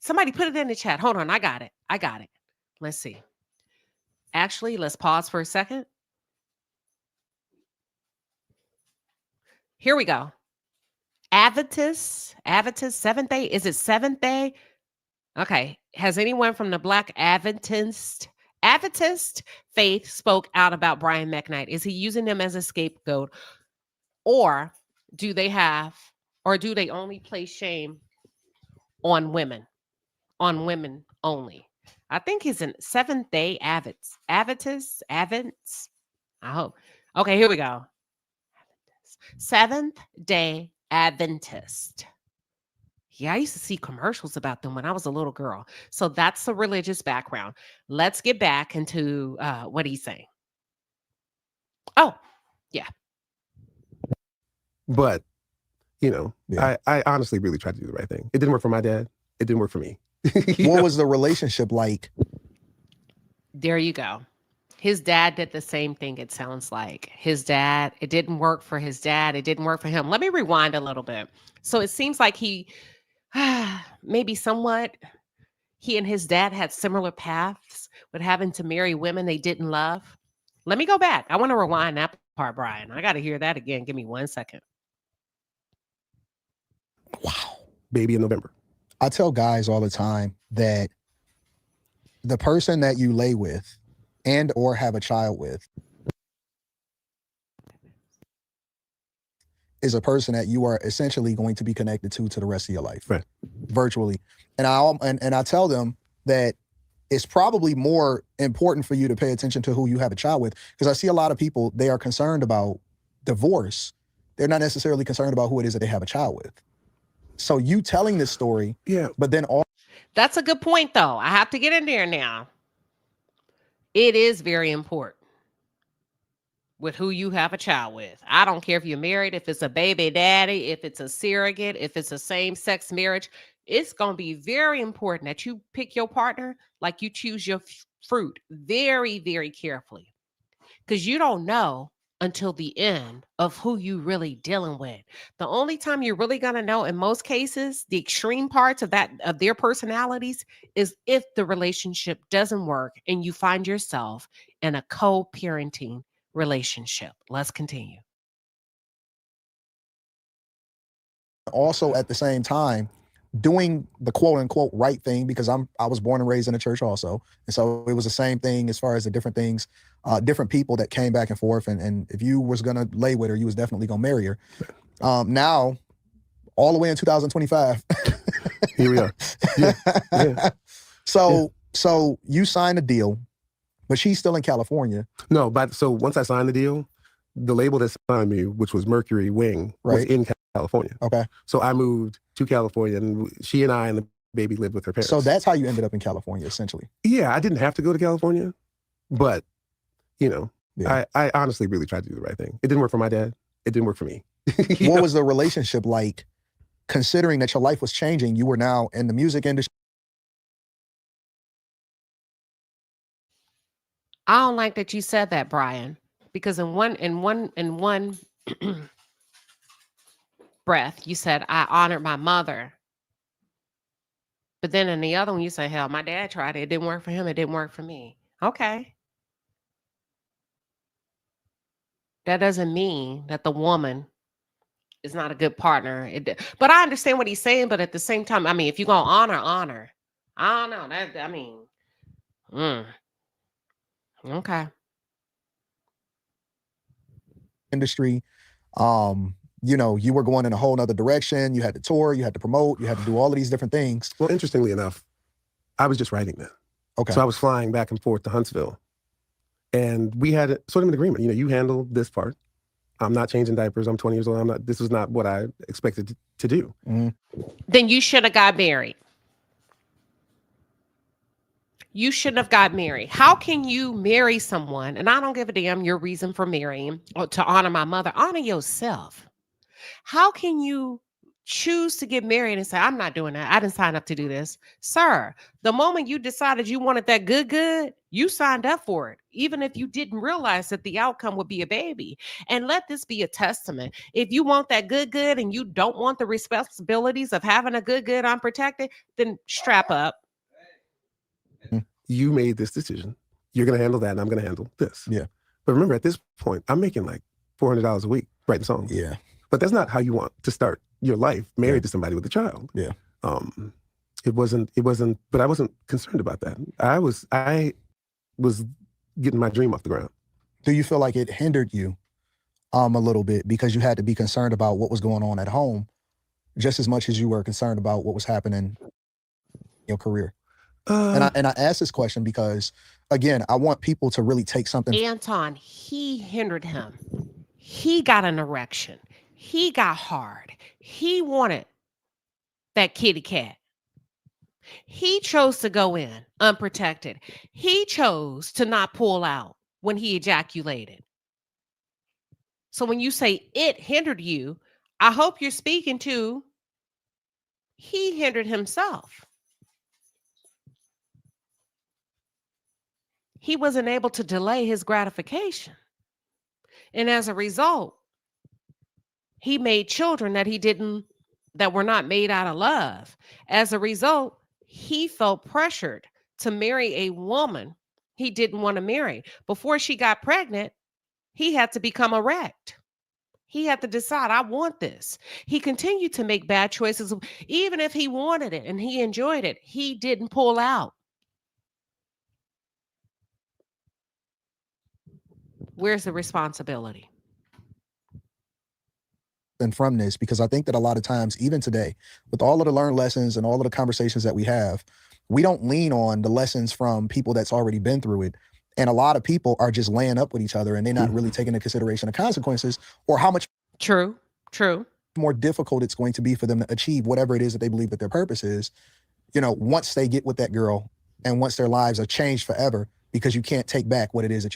Somebody put it in the chat. Hold on, I got it. Let's see. Actually, let's pause for a second. Here we go. Adventist, Seventh Day. Is it Seventh Day? Okay. Has anyone from the Black Adventist faith spoke out about Brian McKnight? Is he using them as a scapegoat? Or do they only place shame on women? On women only? I think he's a Seventh Day Adventist. I hope. Okay, here we go. Seventh Day Adventist. Yeah, I used to see commercials about them when I was a little girl. So that's the religious background. Let's get back into what he's saying. Oh, yeah. But, I honestly really tried to do the right thing. It didn't work for my dad. It didn't work for me. What was the relationship like? There you go. His dad did the same thing, it sounds like. It didn't work for his dad. It didn't work for him. Let me rewind a little bit. So it seems like he maybe somewhat, he and his dad had similar paths with having to marry women they didn't love. Let me go back. I want to rewind that part, Brian. I got to hear that again. Give me 1 second. Wow. Baby in November. I tell guys all the time that the person that you lay with and or have a child with is a person that you are essentially going to be connected to the rest of your life, right? Virtually. And I tell them that it's probably more important for you to pay attention to who you have a child with, because I see a lot of people, they are concerned about divorce. They're not necessarily concerned about who it is that they have a child with. So you telling this story, but then that's a good point, though. I have to get in there now. It is very important with who you have a child with. I don't care if you're married, if it's a baby daddy, if it's a surrogate, if it's a same-sex marriage. It's going to be very important that you pick your partner like you choose your fruit very, very carefully, because you don't know until the end of who you really dealing with. The only time you're really going to know, in most cases, the extreme parts of their personalities, is if the relationship doesn't work and you find yourself in a co-parenting relationship. Let's continue. Also, at the same time, doing the quote unquote right thing, because I was born and raised in a church also, and so it was the same thing as far as the different things, different people that came back and forth, and if you was gonna lay with her, you was definitely gonna marry her. Now, all the way in 2025, here we are. So you signed a deal, but she's still in California. No, so once I signed the deal, the label that signed me, which was Mercury Wing, was in California. Okay. So I moved to California, and she and I and the baby lived with her parents. So that's how you ended up in California, essentially. Yeah, I didn't have to go to California, but, I honestly really tried to do the right thing. It didn't work for my dad. It didn't work for me. What was the relationship like, considering that your life was changing? You were now in the music industry. I don't like that you said that, Brian, because in one breath, you said, I honored my mother. But then in the other one, you say, hell, my dad tried it. It didn't work for him. It didn't work for me. Okay. that doesn't mean that the woman is not a good partner. But I understand what he's saying. But at the same time, I mean, if you're gonna honor, I don't know. That I mean, mm, okay. Industry. You were going in a whole nother direction. You had to tour, you had to promote, you had to do all of these different things. Well, interestingly enough, I was just writing then. Okay. So I was flying back and forth to Huntsville. And we had sort of an agreement. You handle this part. I'm not changing diapers. I'm 20 years old. This was not what I expected to do. Mm-hmm. Then you should have got married. You shouldn't have got married. How can you marry someone? And I don't give a damn your reason for marrying or to honor my mother. Honor yourself. How can you choose to get married and say, I'm not doing that. I didn't sign up to do this. Sir, the moment you decided you wanted that good, you signed up for it, even if you didn't realize that the outcome would be a baby. And let this be a testament. If you want that good and you don't want the responsibilities of having a good unprotected, then strap up. You made this decision. You're going to handle that and I'm going to handle this. Yeah. But remember, at this point, I'm making like $400 a week writing songs. Yeah. But that's not how you want to start your life, married to somebody with a child. Yeah. It wasn't, but I wasn't concerned about that. I was getting my dream off the ground. Do you feel like it hindered you a little bit because you had to be concerned about what was going on at home just as much as you were concerned about what was happening in your career? And I ask this question because, again, I want people to really take something. Anton, he hindered him. He got an erection. He got hard. He wanted that kitty cat. He chose to go in unprotected. He chose to not pull out when he ejaculated. So when you say it hindered you, I hope you're speaking to he hindered himself. He wasn't able to delay his gratification. And as a result, he made children that were not made out of love. As a result, he felt pressured to marry a woman he didn't want to marry. Before she got pregnant, he had to become erect. He had to decide, I want this. He continued to make bad choices. Even if he wanted it and he enjoyed it, he didn't pull out. Where's the responsibility? And from this, because I think that a lot of times, even today, with all of the learned lessons and all of the conversations that we have, we don't lean on the lessons from people that's already been through it. And a lot of people are just laying up with each other and they're not really taking into consideration the consequences or how much True. more difficult it's going to be for them to achieve whatever it is that they believe that their purpose is, once they get with that girl and once their lives are changed forever, because you can't take back what it is that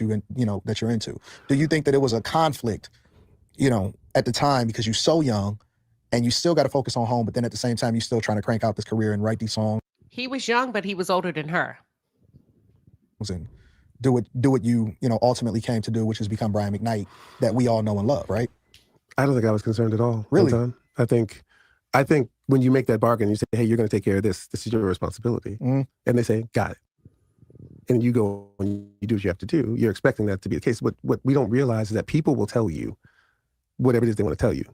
that you're into. Do you think that it was a conflict, at the time because you're so young and you still got to focus on home, but then at the same time, you're still trying to crank out this career and write these songs? He was young, but he was older than her. And do what you ultimately came to do, which is become Brian McKnight that we all know and love, right? I don't think I was concerned at all. Really? Anton. I think when you make that bargain, you say, hey, you're going to take care of this. This is your responsibility. Mm-hmm. And they say, got it. And you go and you do what you have to do. You're expecting that to be the case. What we don't realize is that people will tell you whatever it is they want to tell you.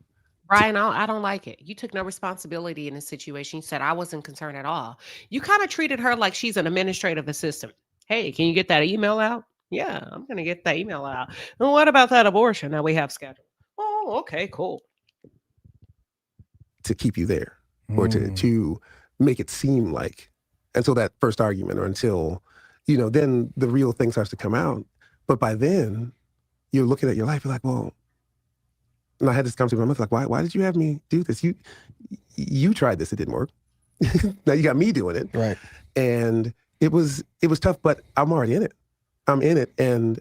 Brian, I don't like it. You took no responsibility in this situation. You said I wasn't concerned at all. You kind of treated her like she's an administrative assistant. Hey, can you get that email out? Yeah, I'm going to get that email out. And what about that abortion that we have scheduled? Oh, okay, cool. To keep you there or to make it seem like until that first argument or until, then the real thing starts to come out. But by then, you're looking at your life, you're like, well, and I had this conversation with my mother, like, why did you have me do this? You tried this, it didn't work. Now you got me doing it. Right. And it was tough, but I'm already in it. I'm in it. And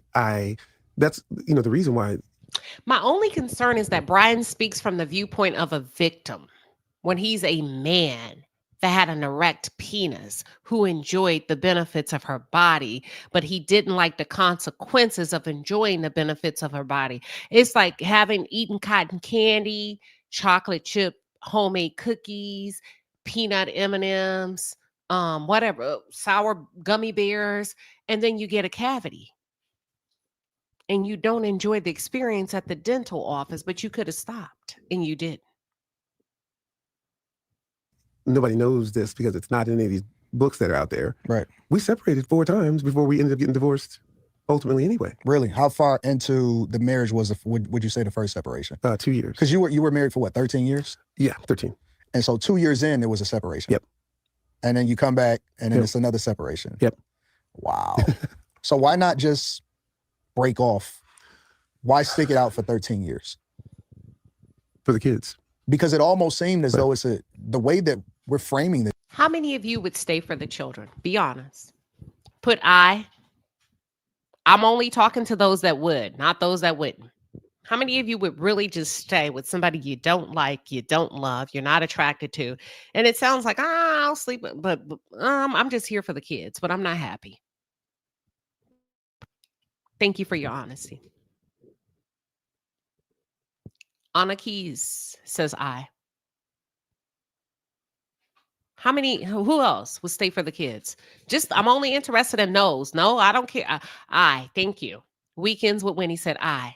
that's the reason why. My only concern is that Brian speaks from the viewpoint of a victim when he's a man that had an erect penis who enjoyed the benefits of her body, but he didn't like the consequences of enjoying the benefits of her body. It's like eaten cotton candy, chocolate chip, homemade cookies, peanut M&Ms, whatever, sour gummy bears, and then you get a cavity. and you don't enjoy the experience at the dental office, but you could have stopped and you didn't. Nobody knows this because it's not in any of these books that are out there. Right. We separated 4 times before we ended up getting divorced ultimately anyway. Really? How far into the marriage was would you say the first separation? 2 years. Because you were married for what, 13 years? Yeah, 13. And so 2 years in, there was a separation. Yep. And then you come back and then Yep. it's another separation. Yep. Wow. So why not just break off? Why stick it out for 13 years? For the kids. Because it almost seemed as Right. though it's the way that we're framing this. How many of you would stay for the children? Be honest. Put I'm only talking to those that would, not those that wouldn't. How many of you would really just stay with somebody you don't like, you don't love, you're not attracted to? And it sounds like, I'll sleep, but I'm just here for the kids, but I'm not happy. Thank you for your honesty. Anna Keys says I. How many, who else would stay for the kids? Just, I'm only interested in no's. No, I don't care. Thank you. Weekends with Winnie said I.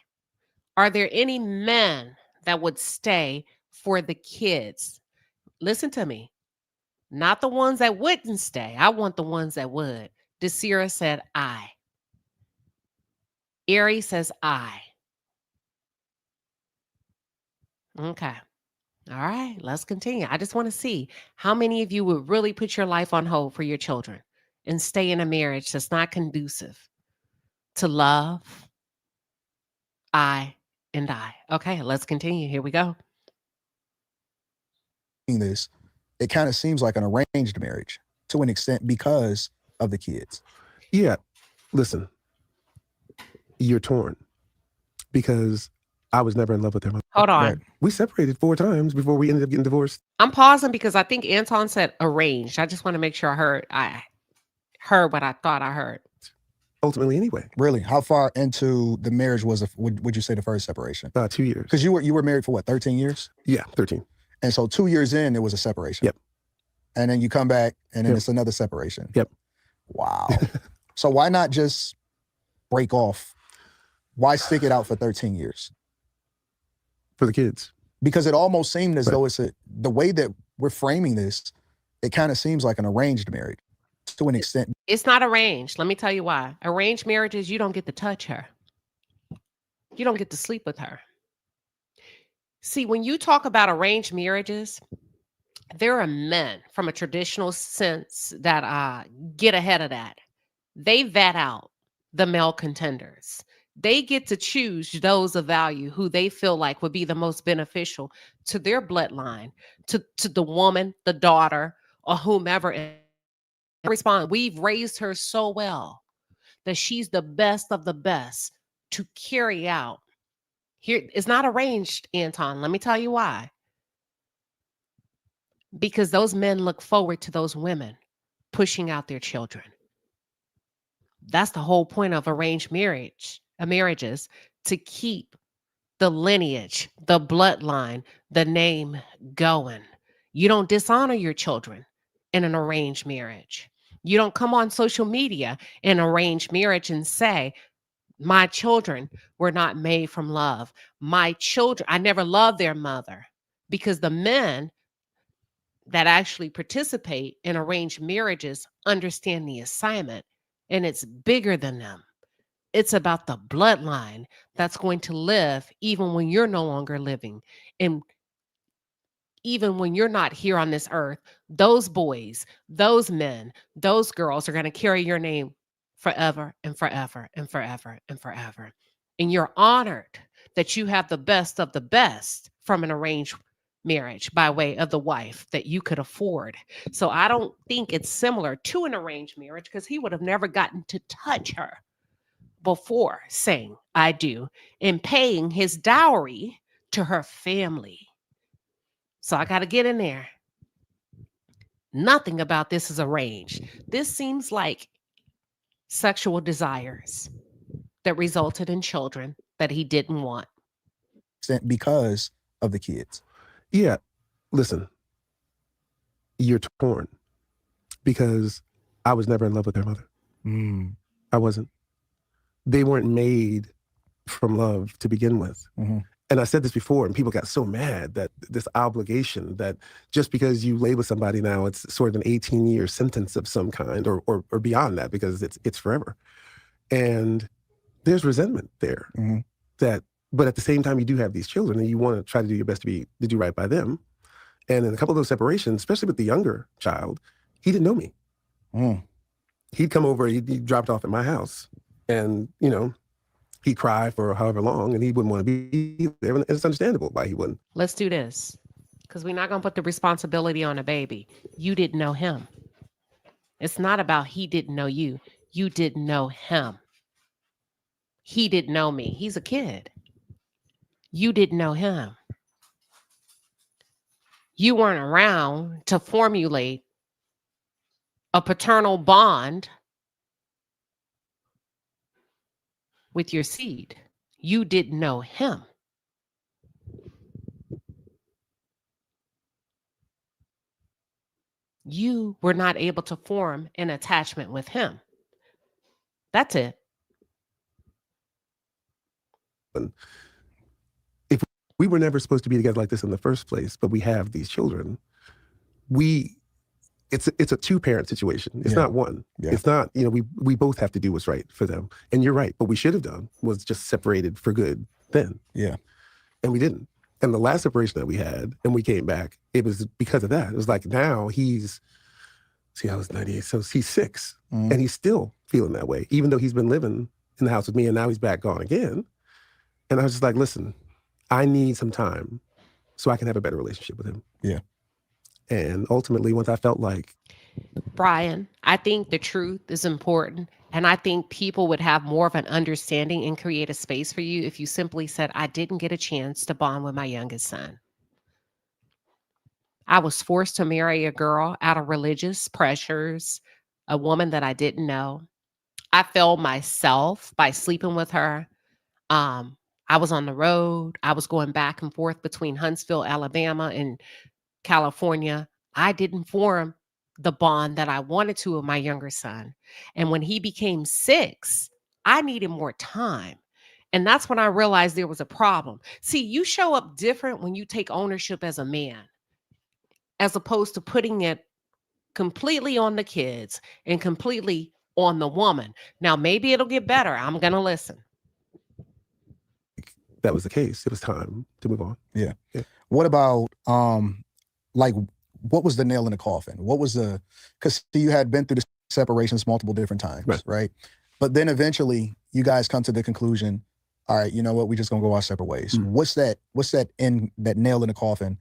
Are there any men that would stay for the kids? Listen to me. Not the ones that wouldn't stay. I want the ones that would. Desira said I. Erie says I. Okay. All right, let's continue. I just want to see how many of you would really put your life on hold for your children and stay in a marriage that's not conducive to love, I, and I. Okay, let's continue. Here we go. This, it kind of seems like an arranged marriage to an extent because of the kids. Yeah. Listen, you're torn because I was never in love with their mother. Hold on. Right. We separated 4 times before we ended up getting divorced. I'm pausing because I think Anton said arranged. I just want to make sure I heard what I thought I heard. Ultimately anyway. Really? How far into the marriage was would you say the first separation? 2 years. Because you were married for what, 13 years? Yeah, 13. And so 2 years in, there was a separation. Yep. And then you come back and then Yep. it's another separation. Yep. Wow. So why not just break off? Why stick it out for 13 years? For the kids. Because it almost seemed as Right. though it's the way that we're framing this, it kind of seems like an arranged marriage to an extent. It's not arranged. Let me tell you why. Arranged marriages, you don't get to touch her. You don't get to sleep with her. See, when you talk about arranged marriages, there are men from a traditional sense that get ahead of that. They vet out the male contenders. They get to choose those of value who they feel like would be the most beneficial to their bloodline, to the woman, the daughter, or whomever. Respond, we've raised her so well that she's the best of the best to carry out. Here, it's not arranged, Anton. Let me tell you why. Because those men look forward to those women pushing out their children. That's the whole point of arranged marriages, to keep the lineage, the bloodline, the name going. You don't dishonor your children in an arranged marriage. You don't come on social media in arranged marriage and say, my children were not made from love. My children, I never loved their mother. Because the men that actually participate in arranged marriages understand the assignment, and it's bigger than them. It's about the bloodline that's going to live even when you're no longer living. And even when you're not here on this earth, those boys, those men, those girls are going to carry your name forever and forever and forever and forever. And you're honored that you have the best of the best from an arranged marriage by way of the wife that you could afford. So I don't think it's similar to an arranged marriage, because he would have never gotten to touch her before saying I do and paying his dowry to her family. So I got to get in there. Nothing about this is arranged. This seems like sexual desires that resulted in children that he didn't want. Because of the kids. Yeah. Listen, you're torn because I was never in love with their mother. I wasn't. They weren't made from love to begin with. Mm-hmm. And I said this before, and people got so mad that this obligation that just because you lay with somebody now, it's sort of an 18-year sentence of some kind, or beyond that, because it's forever. And there's resentment there. Mm-hmm. But at the same time, you do have these children, and you want to try to do your best to do right by them. And in a couple of those separations, especially with the younger child, he didn't know me. Mm. He'd come over, he'd dropped off at my house, and he'd cry for however long, and he wouldn't want to be there. And it's understandable why he wouldn't. Let's do this, because we're not going to put the responsibility on a baby. You didn't know him. It's not about he didn't know you. You didn't know him. He didn't know me. He's a kid. You didn't know him. You weren't around to formulate a paternal bond with your seed. You didn't know him. You were not able to form an attachment with him. That's it. If we were never supposed to be together like this in the first place, but we have these children, it's a two-parent situation. It's not one. Yeah. It's not, we both have to do what's right for them. And you're right. What we should have done was just separated for good then. Yeah. And we didn't. And the last separation that we had, and we came back, it was because of that. It was like, now I was 98, so he's 6. Mm-hmm. And he's still feeling that way, even though he's been living in the house with me, and now he's back gone again. And I was just like, listen, I need some time so I can have a better relationship with him. Yeah. And ultimately, once I felt like... Brian, I think the truth is important. And I think people would have more of an understanding and create a space for you if you simply said, I didn't get a chance to bond with my youngest son. I was forced to marry a girl out of religious pressures, a woman that I didn't know. I failed myself by sleeping with her. I was on the road. I was going back and forth between Huntsville, Alabama, and California. I didn't form the bond that I wanted to with my younger son. And when he became 6, I needed more time. And that's when I realized there was a problem. See, you show up different when you take ownership as a man, as opposed to putting it completely on the kids and completely on the woman. Now, maybe it'll get better. I'm going to listen. That was the case. It was time to move on. Yeah. What about, what was the nail in the coffin? What was because you had been through the separations multiple different times, right? But then eventually you guys come to the conclusion, all right, you know what, we just gonna go our separate ways. Mm-hmm. What's that nail in the coffin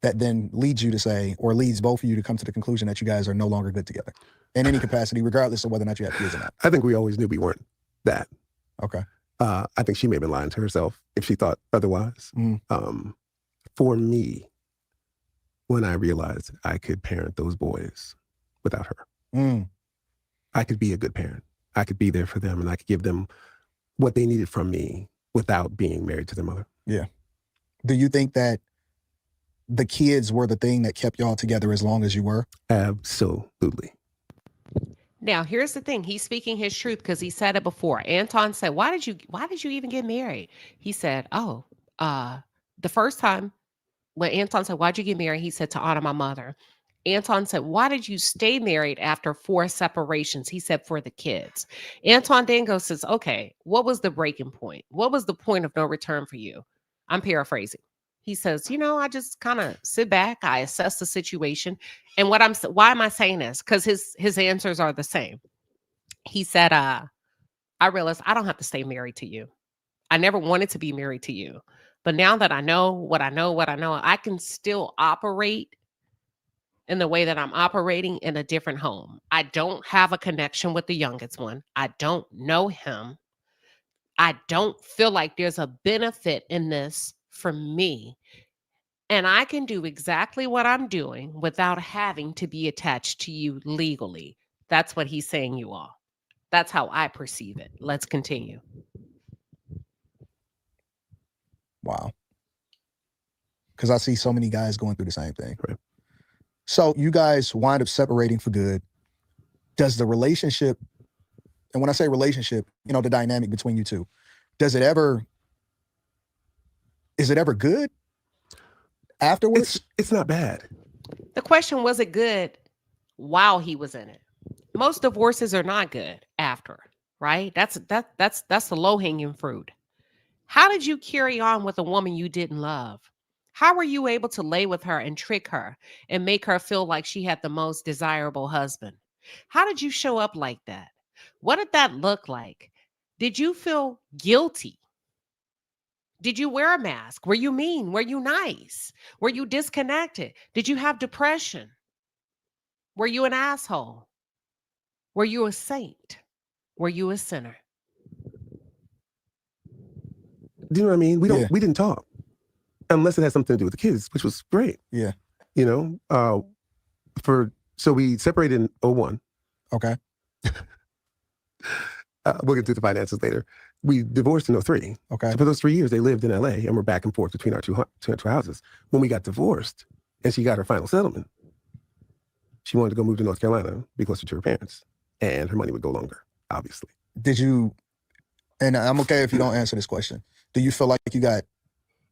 that then leads you to say, or leads both of you to come to the conclusion that you guys are no longer good together in any capacity, regardless of whether or not you have kids or not? I think we always knew we weren't that. Okay. I think she may have been lying to herself if she thought otherwise. Mm. For me, when I realized I could parent those boys without her, I could be a good parent. I could be there for them, and I could give them what they needed from me without being married to their mother. Yeah. Do you think that the kids were the thing that kept y'all together as long as you were? Absolutely. Now, here's the thing. He's speaking his truth because he said it before. Anton said, why did you even get married? He said, the first time when Anton said, why'd you get married? He said, to honor my mother. Anton said, why did you stay married after 4 separations? He said, for the kids. Anton then goes, says, okay, what was the breaking point? What was the point of no return for you? I'm paraphrasing. He says, I just kind of sit back. I assess the situation. And why am I saying this? Because his answers are the same. He said, I realized I don't have to stay married to you. I never wanted to be married to you. But now that I know what I know, I can still operate in the way that I'm operating in a different home. I don't have a connection with the youngest one. I don't know him. I don't feel like there's a benefit in this for me. And I can do exactly what I'm doing without having to be attached to you legally. That's what he's saying, you all. That's how I perceive it. Let's continue. Wow. Because I see so many guys going through the same thing. Right. So you guys wind up separating for good. Does the relationship, and when I say relationship, the dynamic between you two, does it ever Is it ever good afterwards? It's not bad. The question, was it good while he was in it? Most divorces are not good after, right? That's the low-hanging fruit. How did you carry on with a woman you didn't love? How were you able to lay with her and trick her and make her feel like she had the most desirable husband? How did you show up like that? What did that look like? Did you feel guilty? Did you wear a mask? Were you mean? Were you nice? Were you disconnected? Did you have depression? Were you an asshole? Were you a saint? Were you a sinner? Do you know what I mean? Yeah. We didn't talk unless it had something to do with the kids, which was great. Yeah. You know, so we separated in 01. Okay. We'll get to the finances later. We divorced in 03. Okay. So for those 3 years, they lived in LA and we're back and forth between our two houses. When we got divorced and she got her final settlement, she wanted to go move to North Carolina, be closer to her parents, and her money would go longer, obviously. Did you, and I'm okay if you don't answer this question, do you feel like you got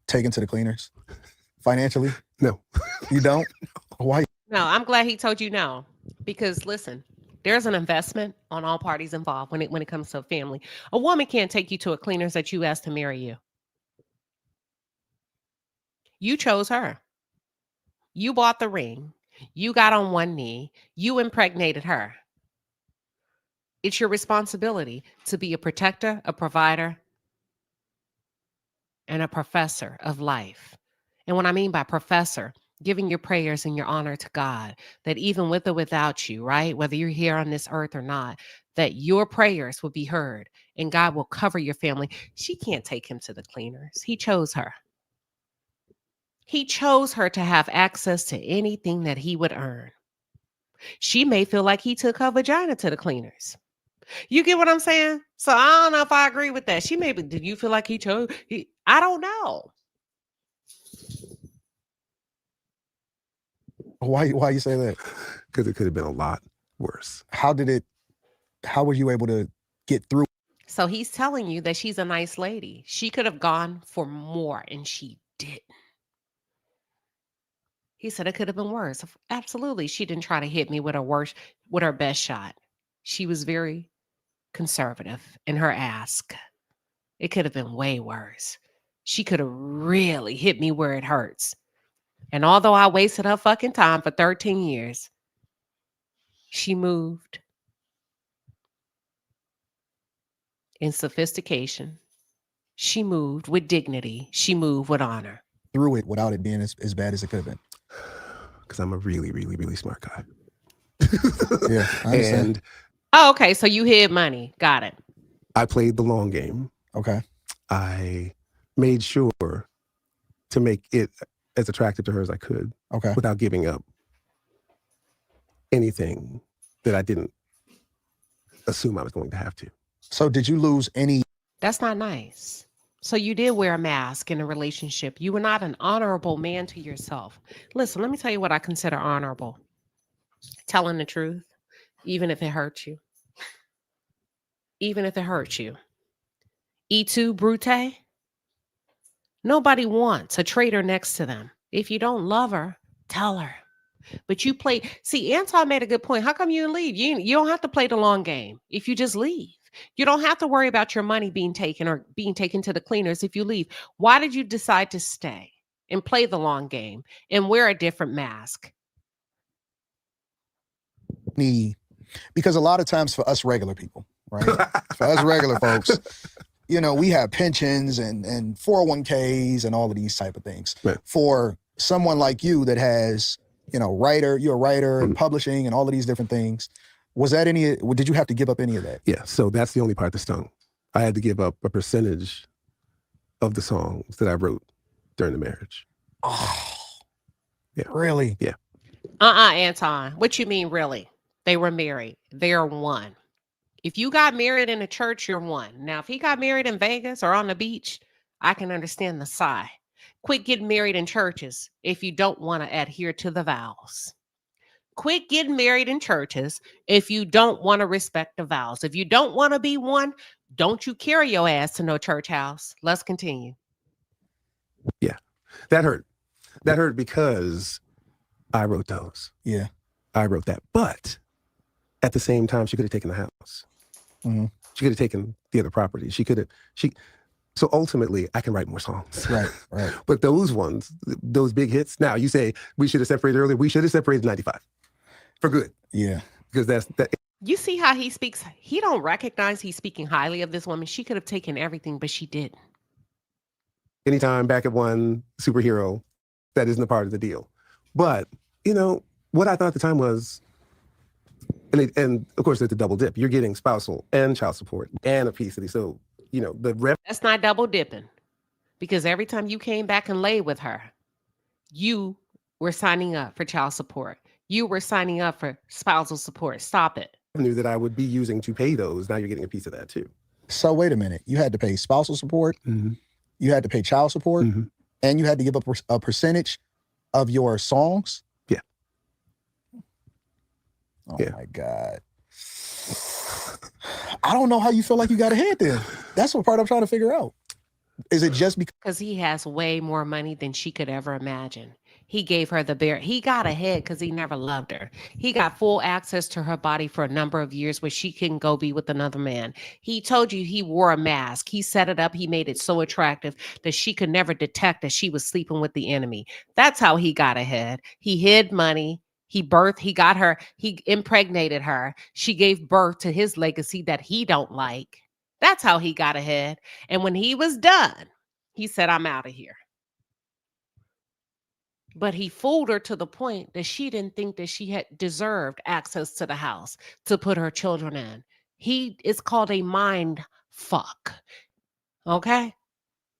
taken to the cleaners financially? No. You don't? Why? No, I'm glad he told you no. Because listen, there's an investment on all parties involved when it comes to a family. A woman can't take you to a cleaners that you asked to marry you. You chose her. You bought the ring. You got on one knee. You impregnated her. It's your responsibility to be a protector, a provider, and a professor of life. And what I mean by professor, giving your prayers and your honor to God, that even with or without you, right, whether you're here on this earth or not, that your prayers will be heard and God will cover your family. She can't take him to the cleaners. He chose her. He chose her to have access to anything that he would earn. She may feel like he took her vagina to the cleaners. You get what I'm saying? So I don't know if I agree with that. She may be, did you feel like he chose? I don't know. Why you say that? Because it could have been a lot worse. How were you able to get through? So he's telling you that she's a nice lady. She could have gone for more and she didn't. He said it could have been worse. Absolutely. She didn't try to hit me with her best shot. She was very conservative in her ask. It could have been way worse. She could have really hit me where it hurts. And although I wasted her fucking time for 13 years, she moved in sophistication. She moved with dignity. She moved with honor. Through it without it being as bad as it could have been. Because I'm a really, really, really smart guy. Yeah, I understand. Oh, okay. So you hid money. Got it. I played the long game. Okay. I made sure to make it as attractive to her as I could. Okay. Without giving up anything that I didn't assume I was going to have to. So did you lose any? That's not nice. So you did wear a mask in a relationship. You were not an honorable man to yourself. Listen, let me tell you what I consider honorable. Telling the truth, even if it hurts you. Even if it hurts you. E2 Brute. Nobody wants a traitor next to them. If you don't love her, tell her. But you play. See, Anton made a good point. How come you didn't leave? You don't have to play the long game if you just leave. You don't have to worry about your money being taken or being taken to the cleaners if you leave. Why did you decide to stay and play the long game and wear a different mask? Because a lot of times for us regular people, right? For us regular folks, we have pensions and 401ks and all of these type of things. Right. For someone like you that has, you're a writer and publishing and all of these different things. Did you have to give up any of that? Yeah, so that's the only part that stung. I had to give up a percentage of the songs that I wrote during the marriage. Oh, yeah. Really? Yeah. Anton, what you mean really? They were married. They're one. If you got married in a church, you're one. Now, if he got married in Vegas or on the beach, I can understand the sigh. Quit getting married in churches if you don't want to adhere to the vows. Quit getting married in churches if you don't want to respect the vows. If you don't want to be one, don't you carry your ass to no church house. Let's continue. Yeah, that hurt. That hurt because I wrote those. Yeah. I wrote that. But at the same time, she could have taken the house. Mm-hmm. She could have taken the other property. So ultimately, I can write more songs. Right. But those ones, those big hits. Now, you say we should have separated earlier. We should have separated in 95 for good. Yeah. Because that. You see how he speaks? He don't recognize he's speaking highly of this woman. She could have taken everything, but she didn't. Anytime back at one superhero, that isn't a part of the deal. But, what I thought at the time was, and of course, there's a double dip. You're getting spousal and child support and a piece of these. So, That's not double dipping, because every time you came back and lay with her, you were signing up for child support. You were signing up for spousal support. Stop it. revenue that I would be using to pay those, now you're getting a piece of that too. So wait a minute. You had to pay spousal support. Mm-hmm. You had to pay child support. Mm-hmm. And you had to give up a percentage of your songs. Yeah. Oh my God. I don't know how you feel like you got ahead then. That's what part I'm trying to figure out. Is it just because he has way more money than she could ever imagine? He gave her he got ahead because he never loved her. He got full access to her body for a number of years where she couldn't go be with another man. He told you he wore a mask. He set it up. He made it so attractive that she could never detect that she was sleeping with the enemy. That's how he got ahead. He hid money. He got her, he impregnated her. She gave birth to his legacy that he don't like. That's how he got ahead. And when he was done, he said, I'm out of here. But he fooled her to the point that she didn't think that she had deserved access to the house to put her children in. It's called a mind fuck. Okay?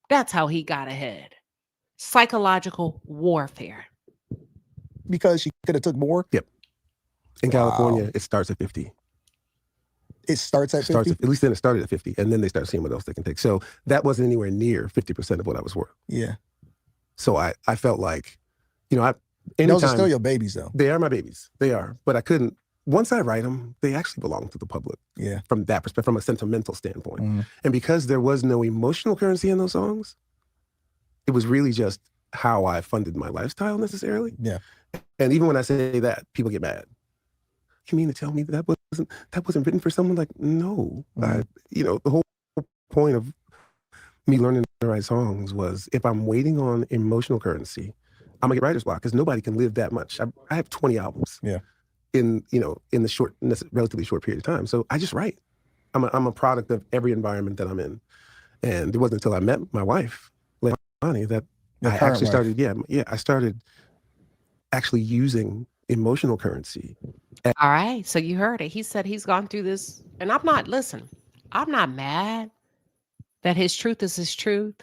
That's how he got ahead. Psychological warfare. Because she could have took more? Yep. In California, it starts at 50. It starts at 50? At least then it started at 50. And then they start seeing what else they can take. So that wasn't anywhere near 50% of what I was worth. Yeah. So I felt like, those are still your babies, though. They are my babies. They are. But I couldn't, once I write them, they actually belong to the public. Yeah. From that perspective, from a sentimental standpoint. Mm. And because there was no emotional currency in those songs, it was really just how I funded my lifestyle necessarily. Yeah. And even when I say that, people get mad. You mean to tell me that wasn't written for someone? Like, no. Mm. The whole point of me learning to write songs was if I'm waiting on emotional currency, I'm gonna get writer's block because nobody can live that much. I have 20 albums. Yeah. In this relatively short period of time. So I just write. I'm a product of every environment that I'm in. And it wasn't until I met my wife, Leilani, that I actually started. I started actually using emotional currency. All right. So you heard it. He said he's gone through this. And I'm not mad that his truth is his truth.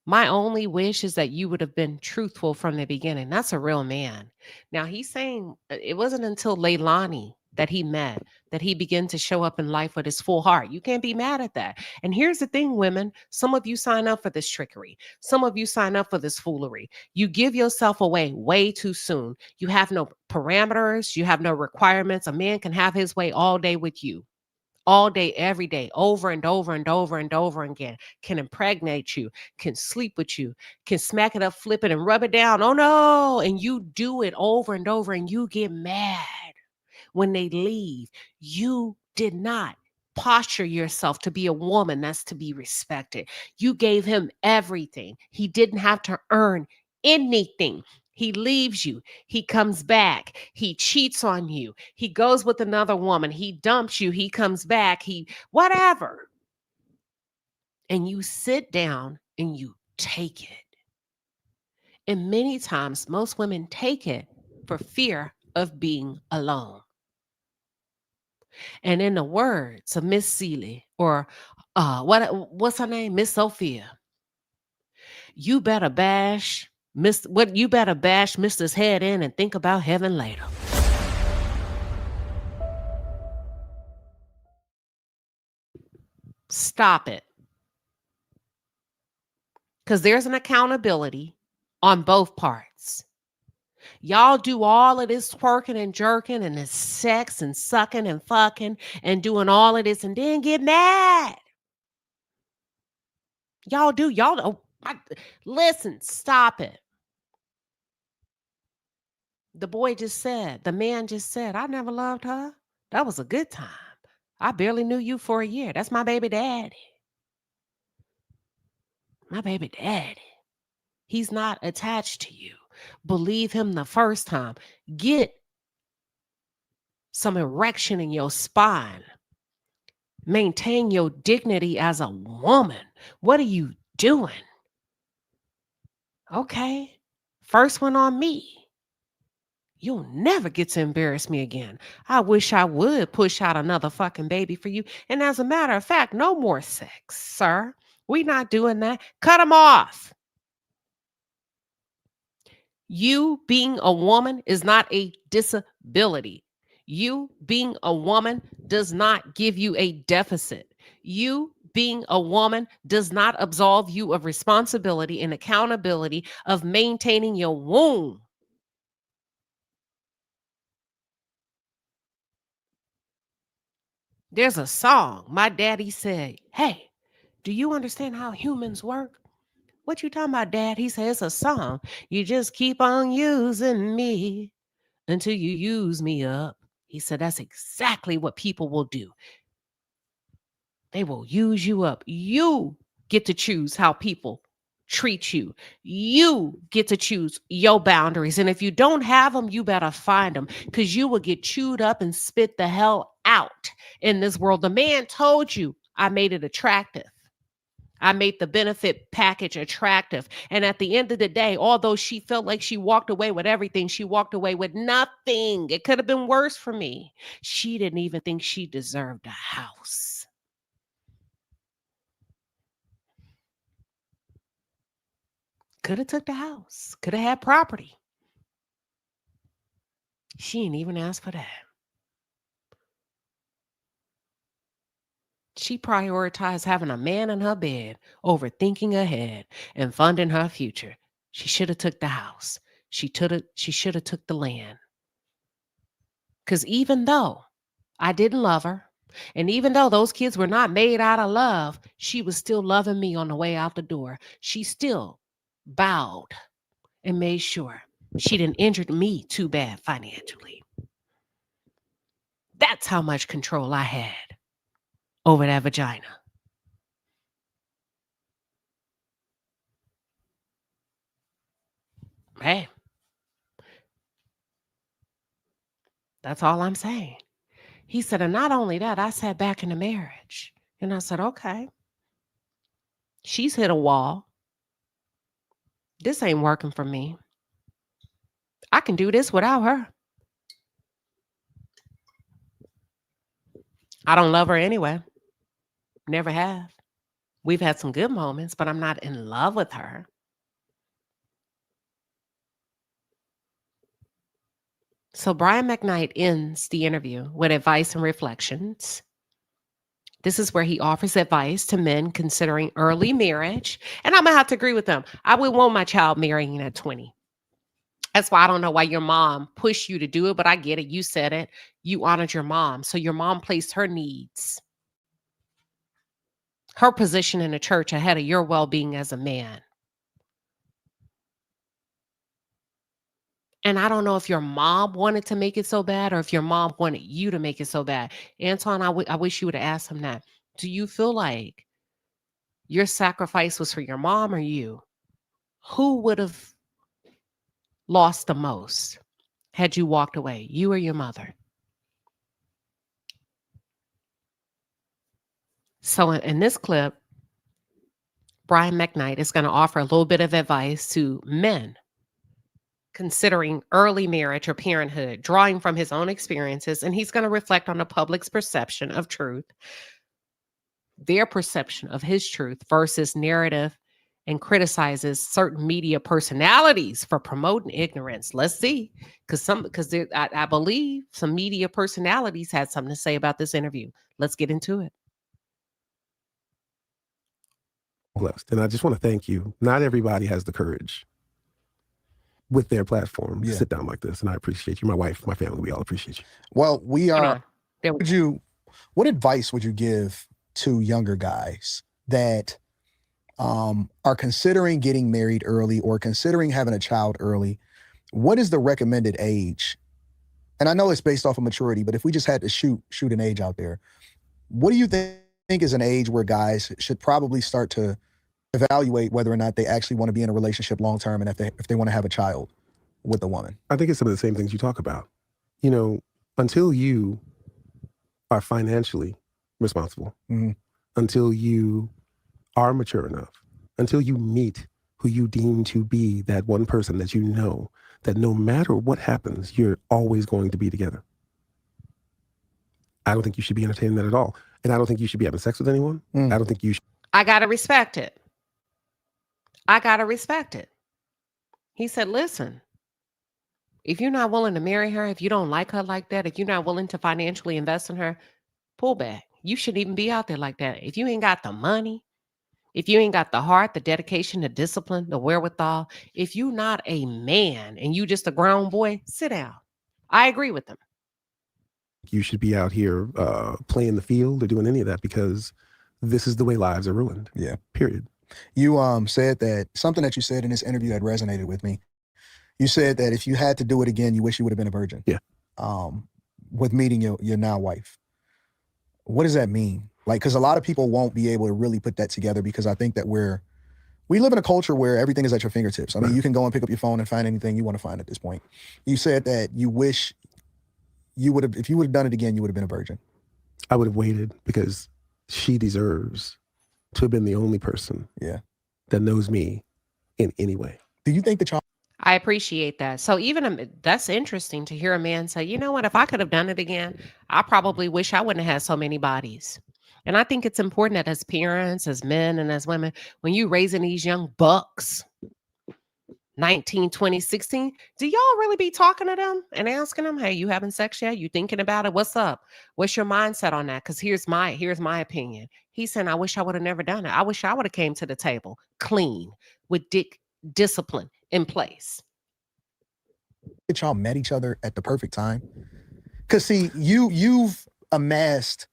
My only wish is that you would have been truthful from the beginning. That's a real man. Now he's saying it wasn't until Leilani that he met that he began to show up in life with his full heart. You can't be mad at that. And here's the thing, women, some of you sign up for this trickery. Some of you sign up for this foolery. You give yourself away way too soon. You have no parameters. You have no requirements. A man can have his way all day with you. All day, every day, over and over and over and over again, can impregnate you, can sleep with you, can smack it up, flip it, and rub it down. Oh no. And you do it over and over and you get mad when they leave. You did not posture yourself to be a woman that's to be respected. You gave him everything. He didn't have to earn anything. He leaves you. He comes back. He cheats on you. He goes with another woman. He dumps you. He comes back. Whatever. And you sit down and you take it. And many times, most women take it for fear of being alone. And in the words of Miss Seeley, or what's her name? Miss Sophia, you better bash Mr.'s head in and think about heaven later. Stop it. Because there's an accountability on both parts. Y'all do all of this twerking and jerking and this sex and sucking and fucking and doing all of this and then get mad. Y'all Listen, stop it. The man just said, I never loved her. That was a good time. I barely knew you for a year. That's my baby daddy. My baby daddy. He's not attached to you. Believe him the first time. Get some erection in your spine. Maintain your dignity as a woman. What are you doing? Okay. First one on me. You'll never get to embarrass me again. I wish I would push out another fucking baby for you. And as a matter of fact, no more sex, sir. We not doing that. Cut him off. You being a woman is not a disability. You being a woman does not give you a deficit. You being a woman does not absolve you of responsibility and accountability of maintaining your womb. There's a song. My daddy said, hey, do you understand how humans work? What you talking about, Dad? He said, it's a song. You just keep on using me until you use me up. He said, that's exactly what people will do. They will use you up. You get to choose how people treat you. You get to choose your boundaries. And if you don't have them, you better find them, because you will get chewed up and spit the hell out in this world. The man told you, I made it attractive. I made the benefit package attractive. And at the end of the day, although she felt like she walked away with everything, she walked away with nothing. It could have been worse for me. She didn't even think she deserved a house. Could have took the house. Could have had property. She didn't even ask for that. She prioritized having a man in her bed over thinking ahead and funding her future. She should have took the house. She should have took the land. Because even though I didn't love her, and even though those kids were not made out of love, she was still loving me on the way out the door. She still bowed and made sure she didn't injure me too bad financially. That's how much control I had over that vagina. Hey, that's all I'm saying. He said, and not only that, I sat back in the marriage. And I said, okay, she's hit a wall. This ain't working for me. I can do this without her. I don't love her anyway. Never have. We've had some good moments, but I'm not in love with her. So Brian McKnight ends the interview with advice and reflections. This is where he offers advice to men considering early marriage. And I'm going to have to agree with them. I would want my child marrying at 20. That's why I don't know why your mom pushed you to do it, but I get it. You said it. You honored your mom. So your mom placed her needs, her position in the church ahead of your well-being as a man. And I don't know if your mom wanted to make it so bad or if your mom wanted you to make it so bad. Anton, I wish you would have asked him that. Do you feel like your sacrifice was for your mom or you? Who would have lost the most had you walked away, you or your mother? So in this clip, Brian McKnight is going to offer a little bit of advice to men considering early marriage or parenthood, drawing from his own experiences, and he's going to reflect on the public's perception of truth, their perception of his truth versus narrative, and criticizes certain media personalities for promoting ignorance. Let's see, because I believe some media personalities had something to say about this interview. Let's get into it. Blessed. And I just want to thank you. Not everybody has the courage with their platform to sit down like this. And I appreciate you. My wife, my family, we all appreciate you. Well, we are. What advice would you give to younger guys that are considering getting married early or considering having a child early, what is the recommended age? And I know it's based off of maturity, but if we just had to shoot an age out there, what do you think is an age where guys should probably start to evaluate whether or not they actually want to be in a relationship long term, and if they want to have a child with a woman? I think it's some of the same things you talk about. You know, until you are financially responsible, Mhm. until you are mature enough, until you meet who you deem to be that one person that you know that no matter what happens, you're always going to be together. I don't think you should be entertaining that at all. And I don't think you should be having sex with anyone. I don't think you should. I got to respect it. I got to respect it. He said, listen, if you're not willing to marry her, if you don't like her like that, if you're not willing to financially invest in her, pull back. You shouldn't even be out there like that. If you ain't got the money, if you ain't got the heart, the dedication, the discipline, the wherewithal, if you're not a man and you just a grown boy, sit down. I agree with them. You should be out here playing the field or doing any of that, because this is the way lives are ruined. Yeah. Period. You said that something that you said in this interview that resonated with me. You said that if you had to do it again, you wish you would have been a virgin. Yeah. With meeting your now wife. What does that mean? Like, because a lot of people won't be able to really put that together, because I think that we live in a culture where everything is at your fingertips. I mean, you can go and pick up your phone and find anything you want to find at this point. You said that you wish you would have, if you would have done it again, you would have been a virgin. I would have waited, because she deserves to have been the only person that knows me in any way. Do you think that y'all... I appreciate that. So even that's interesting to hear a man say, you know what, if I could have done it again, I probably wish I wouldn't have had so many bodies. And I think it's important that as parents, as men and as women, when you raising these young bucks, 19, 20, 16, do y'all really be talking to them and asking them, hey, you having sex yet? You thinking about it? What's up? What's your mindset on that? Because here's my opinion. He's saying, I wish I would have never done it. I wish I would have came to the table clean with discipline in place. That y'all met each other at the perfect time? Because see, you've amassed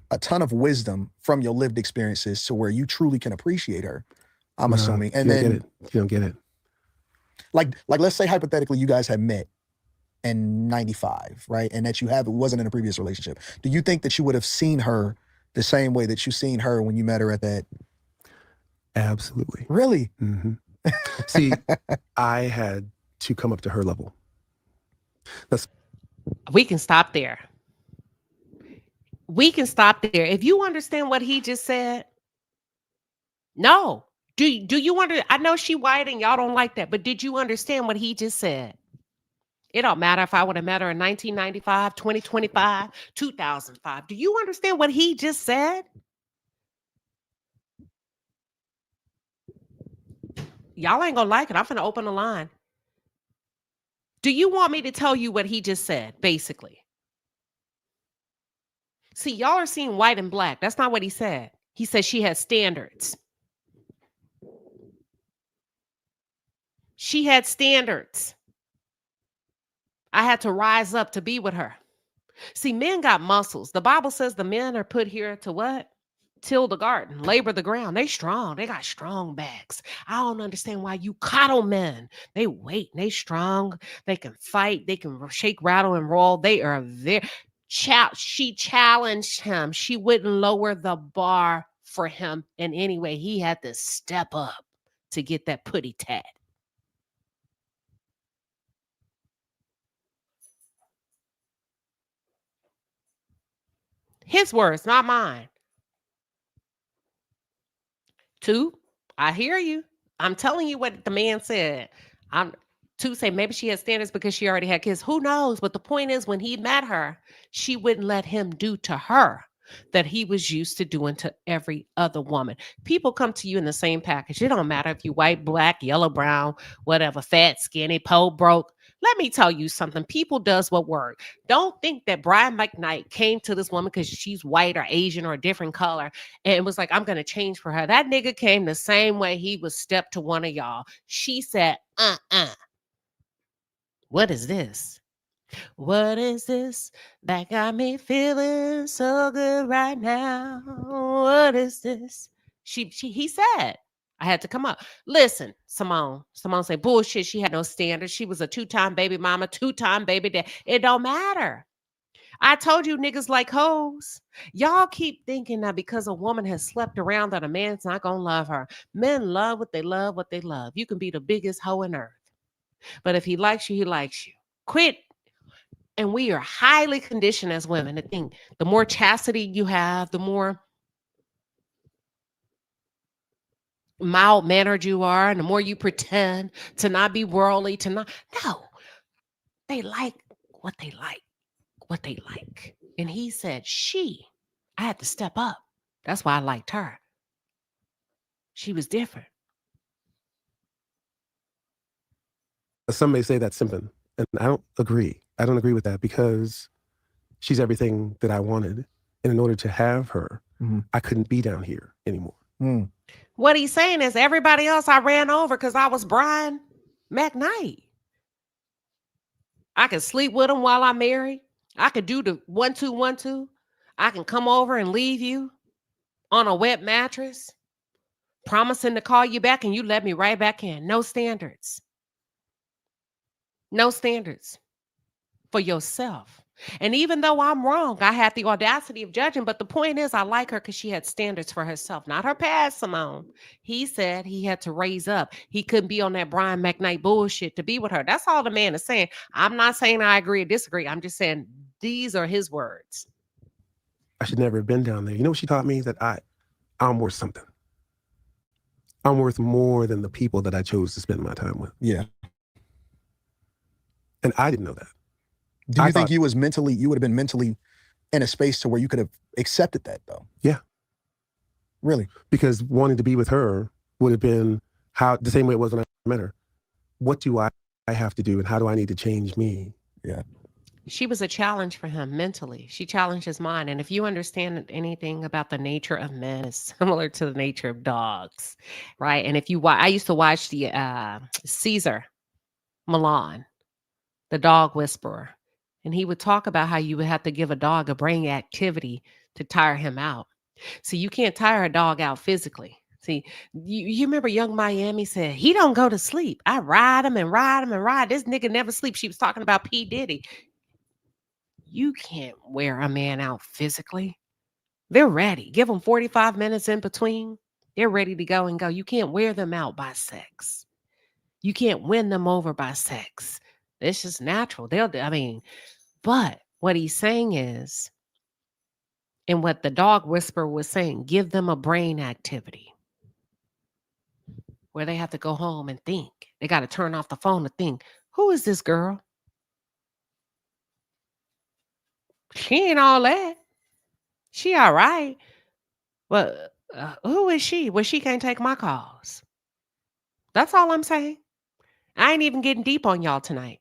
a ton of wisdom from your lived experiences to where you truly can appreciate her, I'm assuming. And you don't get it. Like let's say hypothetically you guys had met in 95, right? And that it wasn't in a previous relationship. Do you think that you would have seen her the same way that you seen her when you met her at that? Absolutely. Really? Mm-hmm. See, I had to come up to her level. We can stop there. If you understand what he just said, no. Do you I know she white and y'all don't like that, but did you understand what he just said? It don't matter if I would have met her in 1995, 2025, 2005. Do you understand what he just said? Y'all ain't gonna like it. I'm finna open the line. Do you want me to tell you what he just said, basically? See, y'all are seeing white and black. That's not what he said. He said she has standards. She had standards. I had to rise up to be with her. See, men got muscles. The Bible says the men are put here to what? Till the garden, labor the ground. They strong. They got strong backs. I don't understand why you coddle men. They wait. They strong. They can fight. They can shake, rattle, and roll. They are there. She challenged him. She wouldn't lower the bar for him in any way. He had to step up to get that putty tat. His words, not mine. 2, I hear you. I'm telling you what the man said. 2 say maybe she has standards because she already had kids. Who knows? But the point is, when he met her, she wouldn't let him do to her that he was used to doing to every other woman. People come to you in the same package. It don't matter if you white, black, yellow, brown, whatever, fat, skinny, po, broke. Let me tell you something. People does what work. Don't think that Brian McKnight came to this woman because she's white or Asian or a different color and was like, I'm going to change for her. That nigga came the same way he was stepped to one of y'all. She said, What is this? What is this that got me feeling so good right now? What is this? He said, I had to come up. Listen, Simone say bullshit. She had no standards. She was a 2-time baby mama, 2-time baby dad. It don't matter. I told you niggas like hoes. Y'all keep thinking that because a woman has slept around that a man's not going to love her. Men love what they love, what they love. You can be the biggest hoe on earth. But if he likes you, he likes you. Quit. And we are highly conditioned as women to think the more chastity you have, the more mild-mannered you are, and the more you pretend to not be worldly, to not. No. They like what they like. What they like. And he said, I had to step up. That's why I liked her. She was different. Some may say that's simping, and I don't agree. I don't agree with that because she's everything that I wanted. And in order to have her, I couldn't be down here anymore. What he's saying is everybody else I ran over because I was Brian McKnight. I could sleep with him while I'm married. I could do the 1-2-1-2. I can come over and leave you on a wet mattress, promising to call you back, and you let me right back in. No standards. No standards for yourself. And even though I'm wrong, I had the audacity of judging. But the point is, I like her because she had standards for herself, not her past, Simone. He said he had to raise up. He couldn't be on that Brian McKnight bullshit to be with her. That's all the man is saying. I'm not saying I agree or disagree. I'm just saying these are his words. I should never have been down there. You know what she taught me? That I'm worth something. I'm worth more than the people that I chose to spend my time with. Yeah. And I didn't know that. Do you think you would have been mentally in a space to where you could have accepted that though? Yeah. Really? Because wanting to be with her would have been the same way it was when I met her. What do I have to do and how do I need to change me? Yeah. She was a challenge for him mentally. She challenged his mind. And if you understand anything about the nature of men, it's similar to the nature of dogs, right? And if you I used to watch the Caesar Milan, the dog whisperer. And he would talk about how you would have to give a dog a brain activity to tire him out. So you can't tire a dog out physically. See, you remember Young Miami said, he don't go to sleep. I ride him and ride him and ride. This nigga never sleeps. She was talking about P. Diddy. You can't wear a man out physically. They're ready. Give them 45 minutes in between. They're ready to go and go. You can't wear them out by sex. You can't win them over by sex. It's just natural. But what he's saying is, and what the dog whisperer was saying, give them a brain activity where they have to go home and think. They got to turn off the phone to think, who is this girl? She ain't all that. She all right. Well, who is she? Well, she can't take my calls. That's all I'm saying. I ain't even getting deep on y'all tonight.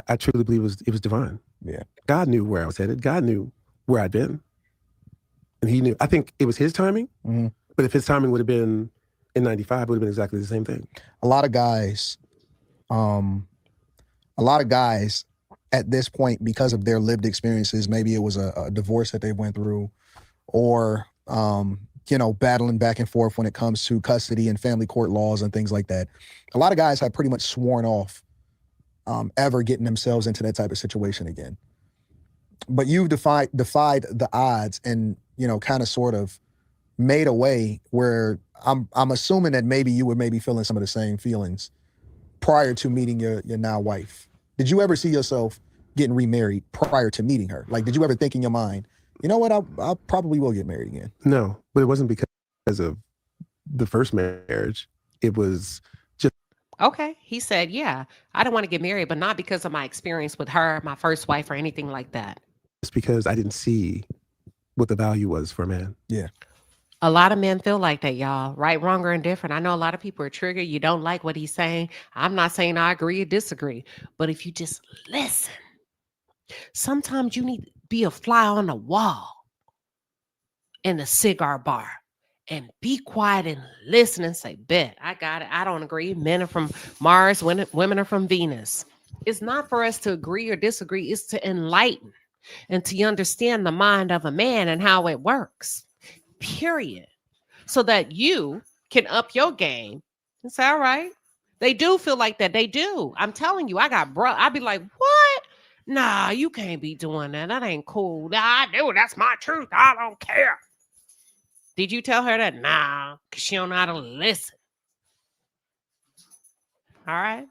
I truly believe it was divine. Yeah. God knew where I was headed. God knew where I'd been. And he knew. I think it was his timing. Mm-hmm. But if his timing would have been in 95, it would have been exactly the same thing. A lot of guys at this point, because of their lived experiences, maybe it was a divorce that they went through, or battling back and forth when it comes to custody and family court laws and things like that. A lot of guys have pretty much sworn off ever getting themselves into that type of situation again. But you've defied the odds and, kind of sort of made a way where I'm assuming that maybe you were feeling some of the same feelings prior to meeting your now wife. Did you ever see yourself getting remarried prior to meeting her? Like, did you ever think in your mind, you know what, I probably will get married again? No, but it wasn't because of the first marriage. It was just... Okay. He said, yeah, I don't want to get married, but not because of my experience with her, my first wife, or anything like that. It's because I didn't see what the value was for a man. Yeah. A lot of men feel like that, y'all. Right, wrong, or indifferent. I know a lot of people are triggered. You don't like what he's saying. I'm not saying I agree or disagree. But if you just listen, sometimes you need to be a fly on the wall in a cigar bar and be quiet and listen and say, bet, I got it. I don't agree. Men are from Mars, women are from Venus. It's not for us to agree or disagree. It's to enlighten and to understand the mind of a man and how it works. Period. So that you can up your game. It's all right. They do feel like that. They do. I'm telling you, I got I'd be like, what? Nah, you can't be doing that. That ain't cool. Nah, I do. That's my truth. I don't care. Did you tell her that? Nah, because she don't know how to listen. All right.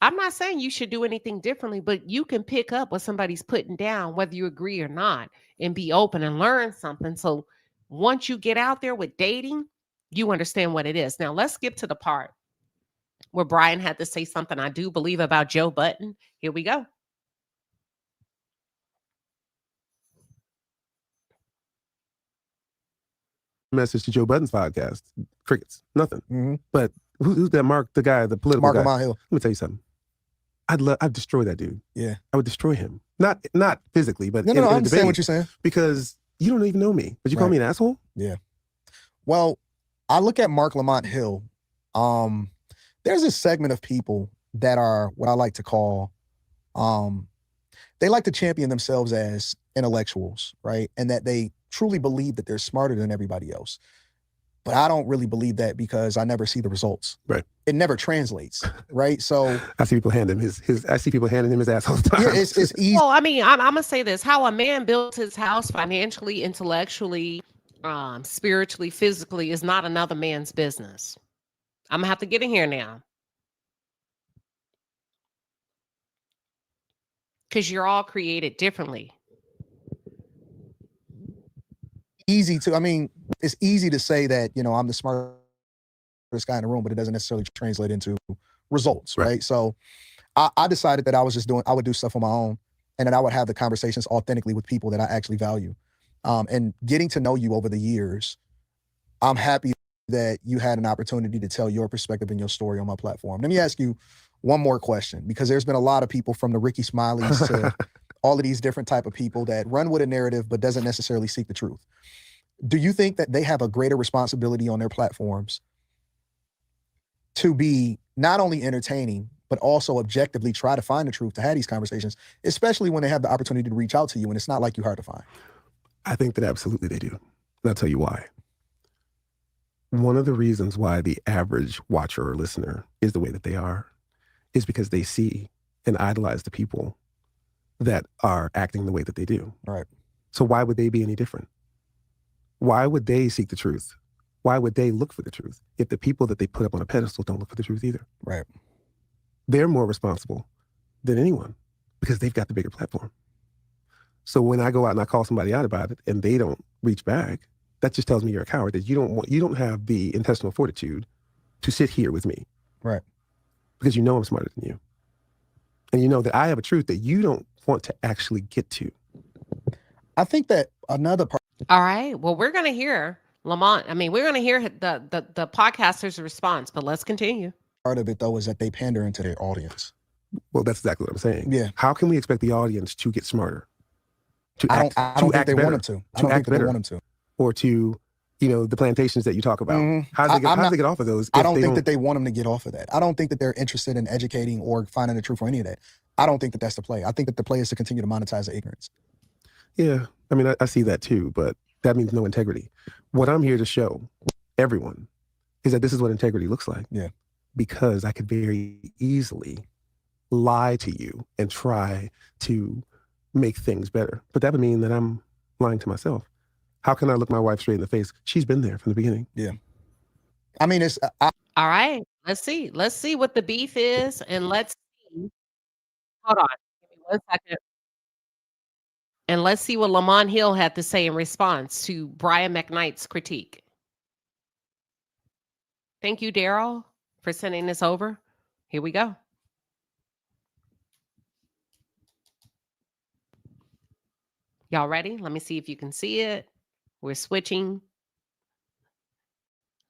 I'm not saying you should do anything differently, but you can pick up what somebody's putting down, whether you agree or not, and be open and learn something. So once you get out there with dating, you understand what it is. Now, let's skip to the part where Brian had to say something I do believe about Joe Budden. Here we go. Message to Joe Budden's podcast. Crickets. Nothing. Mm-hmm. But who's that Mark, the guy, the political Mark guy? Lamont Hill. Let me tell you something. I'd destroy that dude. Yeah. I would destroy him. Not physically, but No, in I a understand debate, what you're saying. because you don't even know me, but you call me an asshole? Yeah. Well, I look at Mark Lamont Hill. There's a segment of people that are what I like to call, they like to champion themselves as intellectuals, right? And that they truly believe that they're smarter than everybody else. But I don't really believe that because I never see the results. Right. It never translates, right? So I see people handing him I see people handing him his ass all the time. yeah, it's easy. Well, I mean, I'm gonna say this: how a man builds his house financially, intellectually, spiritually, physically is not another man's business. I'm gonna have to get in here now, because you're all created differently. It's easy to say that, I'm the smartest guy in the room, but it doesn't necessarily translate into results, right? So I decided that I would do stuff on my own, and that I would have the conversations authentically with people that I actually value. And getting to know you over the years, I'm happy that you had an opportunity to tell your perspective and your story on my platform. Let me ask you one more question, because there's been a lot of people, from the Ricky Smileys to all of these different type of people, that run with a narrative but doesn't necessarily seek the truth. Do you think that they have a greater responsibility on their platforms to be not only entertaining, but also objectively try to find the truth, to have these conversations, especially when they have the opportunity to reach out to you and it's not like you're hard to find? I think that absolutely they do. And I'll tell you why. One of the reasons why the average watcher or listener is the way that they are is because they see and idolize the people that are acting the way that they do. Right. So why would they be any different? Why would they seek the truth? Why would they look for the truth if the people that they put up on a pedestal don't look for the truth either? Right. They're more responsible than anyone because they've got the bigger platform. So when I go out and I call somebody out about it and they don't reach back, that just tells me you're a coward, that you don't have the intestinal fortitude to sit here with me. Right. Because you know I'm smarter than you. And you know that I have a truth that you don't want to actually get to. I think that another part. All right. Well, we're going to hear Lamont. I mean, we're going to hear the podcaster's response, but let's continue. Part of it, though, is that they pander into their audience. Well, that's exactly what I'm saying. Yeah. How can we expect the audience to get smarter? I don't think they want them to. I don't think they want them to. Or to, the plantations that you talk about. Mm-hmm. How do they get off of those? I don't think that they want them to get off of that. I don't think that they're interested in educating or finding the truth or any of that. I don't think that that's the play. I think that the play is to continue to monetize the ignorance. Yeah. I mean, I see that too, but that means no integrity. What I'm here to show everyone is that this is what integrity looks like. Yeah. Because I could very easily lie to you and try to make things better. But that would mean that I'm lying to myself. How can I look my wife straight in the face? She's been there from the beginning. Yeah. I mean, it's... All right. Let's see. Let's see what the beef is. And let's see. Hold on. Give me 1 second. And let's see what Lamont Hill had to say in response to Brian McKnight's critique. Thank you, Daryl, for sending this over. Here we go. Y'all ready? Let me see if you can see it. We're switching.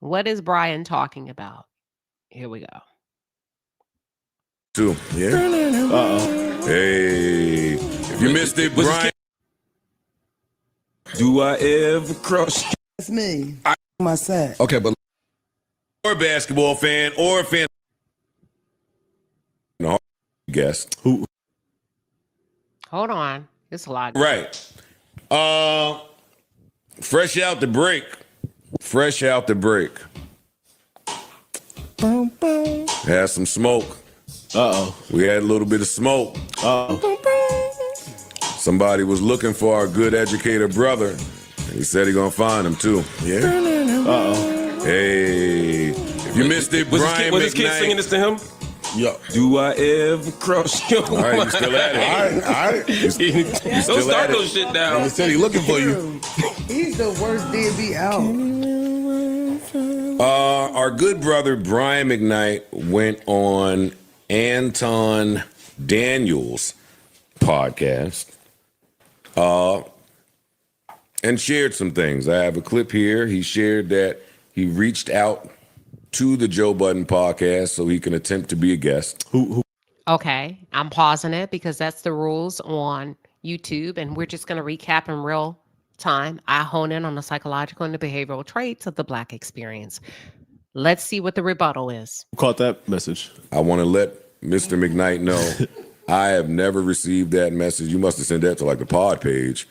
What is Brian talking about? Here we go. Yeah. Uh-oh. Hey. If you missed it, Brian. Do I ever cross? That's me. My side. Okay, but or a basketball fan or a fan. No, guess who? Hold on. It's a lot. Right. Fresh out the break. Had some smoke. We had a little bit of smoke. Somebody was looking for our good educator brother. And he said he gonna find him too. Yeah. Hey, if you missed it, Brian Was this kid McKnight. singing this to him? Yo. Do I ever cross your All right, you still at it. All right. Don't start those shit down. He said he looking for you. He's the worst deadbeat out. Our good brother Brian McKnight went on Anton Daniels' podcast and shared some things. I have a clip here. He shared that he reached out to the Joe Budden podcast so he can attempt to be a guest. Okay, I'm pausing it because that's the rules on YouTube, and we're just going to recap in real time. I hone in on the psychological and the behavioral traits of the Black experience. Let's see what the rebuttal is. Who caught that message? I want to let Mr. McKnight know I have never received that message. You must have sent that to like the pod page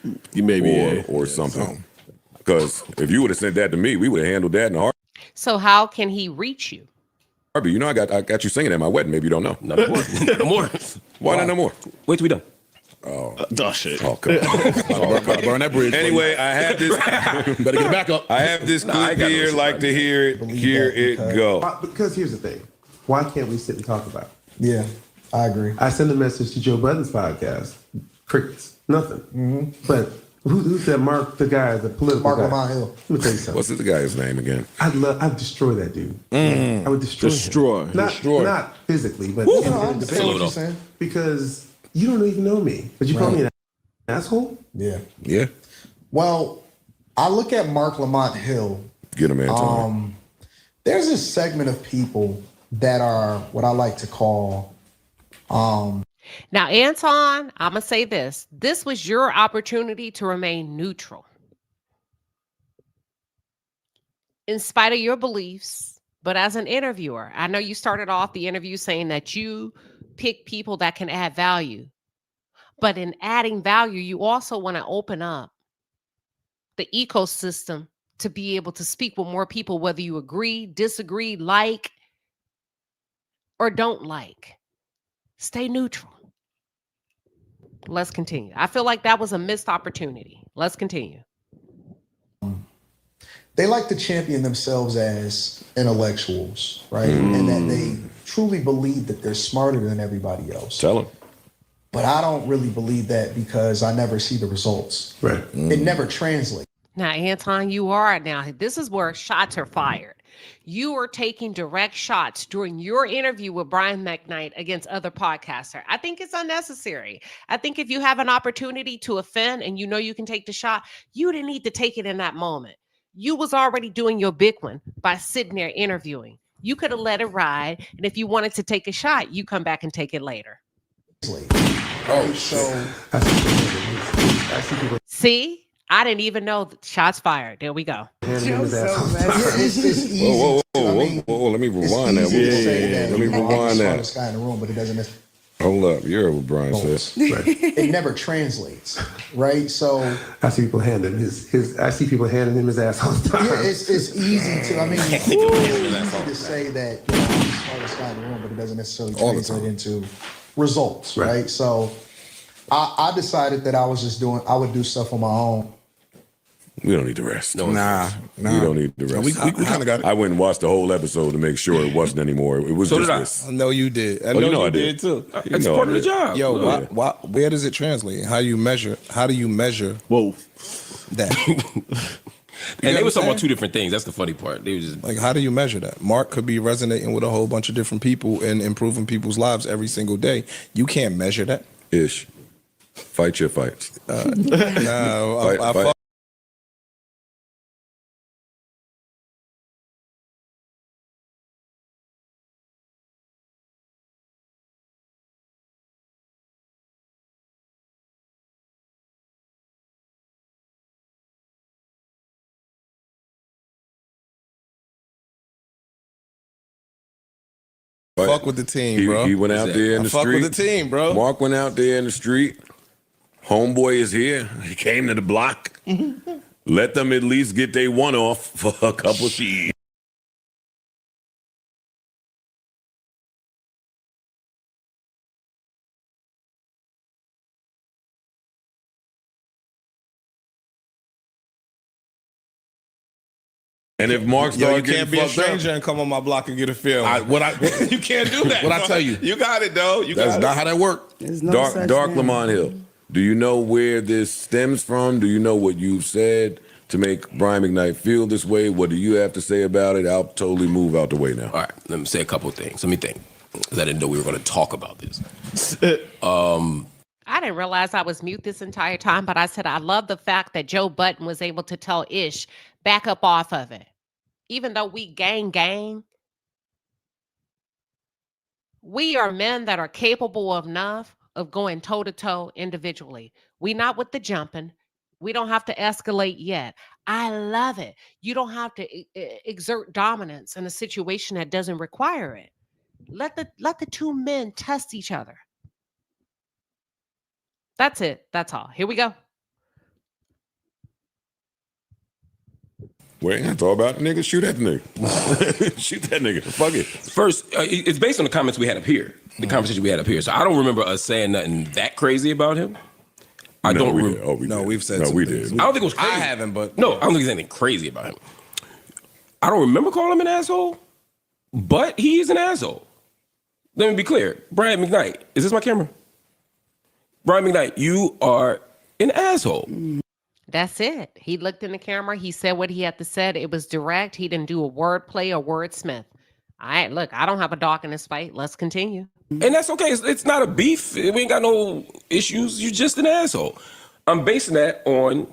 or something. Because if you would have sent that to me, we would have handled that in a heartbeat. So how can he reach you? You know, I got you singing at my wedding. Maybe you don't know. No more. No more. Why not no more? Wait till we done. Oh Shit. come on. Burn that bridge. Anyway, I have this. Better get it back up. I have this clip here. Like to hear it. Here it go. Because here's the thing. Why can't we sit and talk about it? Yeah, I agree. I send a message to Joe Budden's podcast. Crickets. Nothing. Mm-hmm. But who's that Mark, the guy, the political Mark guy? Lamont Hill. Let me tell you something. What's the guy's name again? I'd destroy that dude. I would destroy him. Not physically, but I understand what you're saying. because you don't even know me. But you call me an asshole? Yeah. Yeah. Well, I look at Mark Lamont Hill. Get him, Anton. There's a segment of people that are what I like to call Now, Anton, I'm going to say this. This was your opportunity to remain neutral. In spite of your beliefs, but as an interviewer, I know you started off the interview saying that you pick people that can add value. But in adding value, you also want to open up the ecosystem to be able to speak with more people, whether you agree, disagree, like, or don't like. Stay neutral. Let's continue. I feel like that was a missed opportunity. Let's continue. they like to champion themselves as intellectuals, right? And that they truly believe that they're smarter than everybody else. Tell them. But I don't really believe that because I never see the results. Right. It never translates. Now, Anton, you are now. This is where shots are fired. You are taking direct shots during your interview with Brian McKnight against other podcasters. I think it's unnecessary. I think if you have an opportunity to offend and you know you can take the shot, you didn't need to take it in that moment. You was already doing your big one by sitting there interviewing. You could have let it ride. And if you wanted to take a shot, you come back and take it later. Oh, so See? I didn't even know shots fired. There we go. it's easy. Whoa. I mean, Let me rewind that. it's easy to say that, Let me you know, I'm rewind the that. smartest guy in the room, but it doesn't necessarily. Hold up. You heard what Brian said. It never translates, right? So I see people handing his I see people handing him his ass all the time. yeah, it's easy to. I mean, it's easy to say that I'm the smartest guy in the room, but it doesn't necessarily translate into results, right? So I decided that I would do stuff on my own. We don't need the rest. Nah. We don't need the rest. We kind of got it. I went and watched the whole episode to make sure it wasn't anymore. It was So just did I. this. I know you did. I Oh, know you know you I did too. You It's know part I of the did. job. Yo, Yeah. where does it translate? How do you measure Whoa. that? And they were talking about two different things. That's the funny part. They were just Like, how do you measure that? Mark could be resonating with a whole bunch of different people and improving people's lives every single day. You can't measure that. Ish. Fight your fights. No, I Fight. fuck with the team, bro. He went out there in the I fuck street. with the team, bro. Mark went out there in the street. Homeboy is here. He came to the block. Let them at least get their one off for a couple of sheets. And if Mark Yo, starts you can't be a stranger and come on my block and get a film. You can't do that. What I tell you? You got it, though. That's not how that works. There's no such Dark thing. Lamont Hill, do you know where this stems from? Do you know what you've said to make Brian McKnight feel this way? What do you have to say about it? I'll totally move out the way now. All right, let me say a couple of things. Let me think, because I didn't know we were going to talk about this. I didn't realize I was mute this entire time, but I said I love the fact that Joe Budden was able to tell Ish, back up off of it. Even though we gang, we are men that are capable enough of going toe-to-toe individually. We not with the jumping. We don't have to escalate yet. I love it. You don't have to exert dominance in a situation that doesn't require it. Let the two men test each other. That's it. That's all. Here we go. Wait, it's all about the nigga. Shoot that nigga. Shoot that nigga. Fuck it. First, it's based on the comments we had up here, the conversation we had up here. So I don't remember us saying nothing that crazy about him. I don't remember. Oh, we did. We've said no, some we things. did. I don't think it was crazy. I haven't, but No, I don't think there's anything crazy about him. I don't remember calling him an asshole, but he's an asshole. Let me be clear. Brian McKnight, is this my camera? Brian McKnight, you are an asshole. That's it. He looked in the camera. He said what he had to say. It was direct. He didn't do a word play or wordsmith. All right, look, I don't have a dog in this fight. Let's continue. And that's okay. It's not a beef. We ain't got no issues. You're just an asshole. I'm basing that on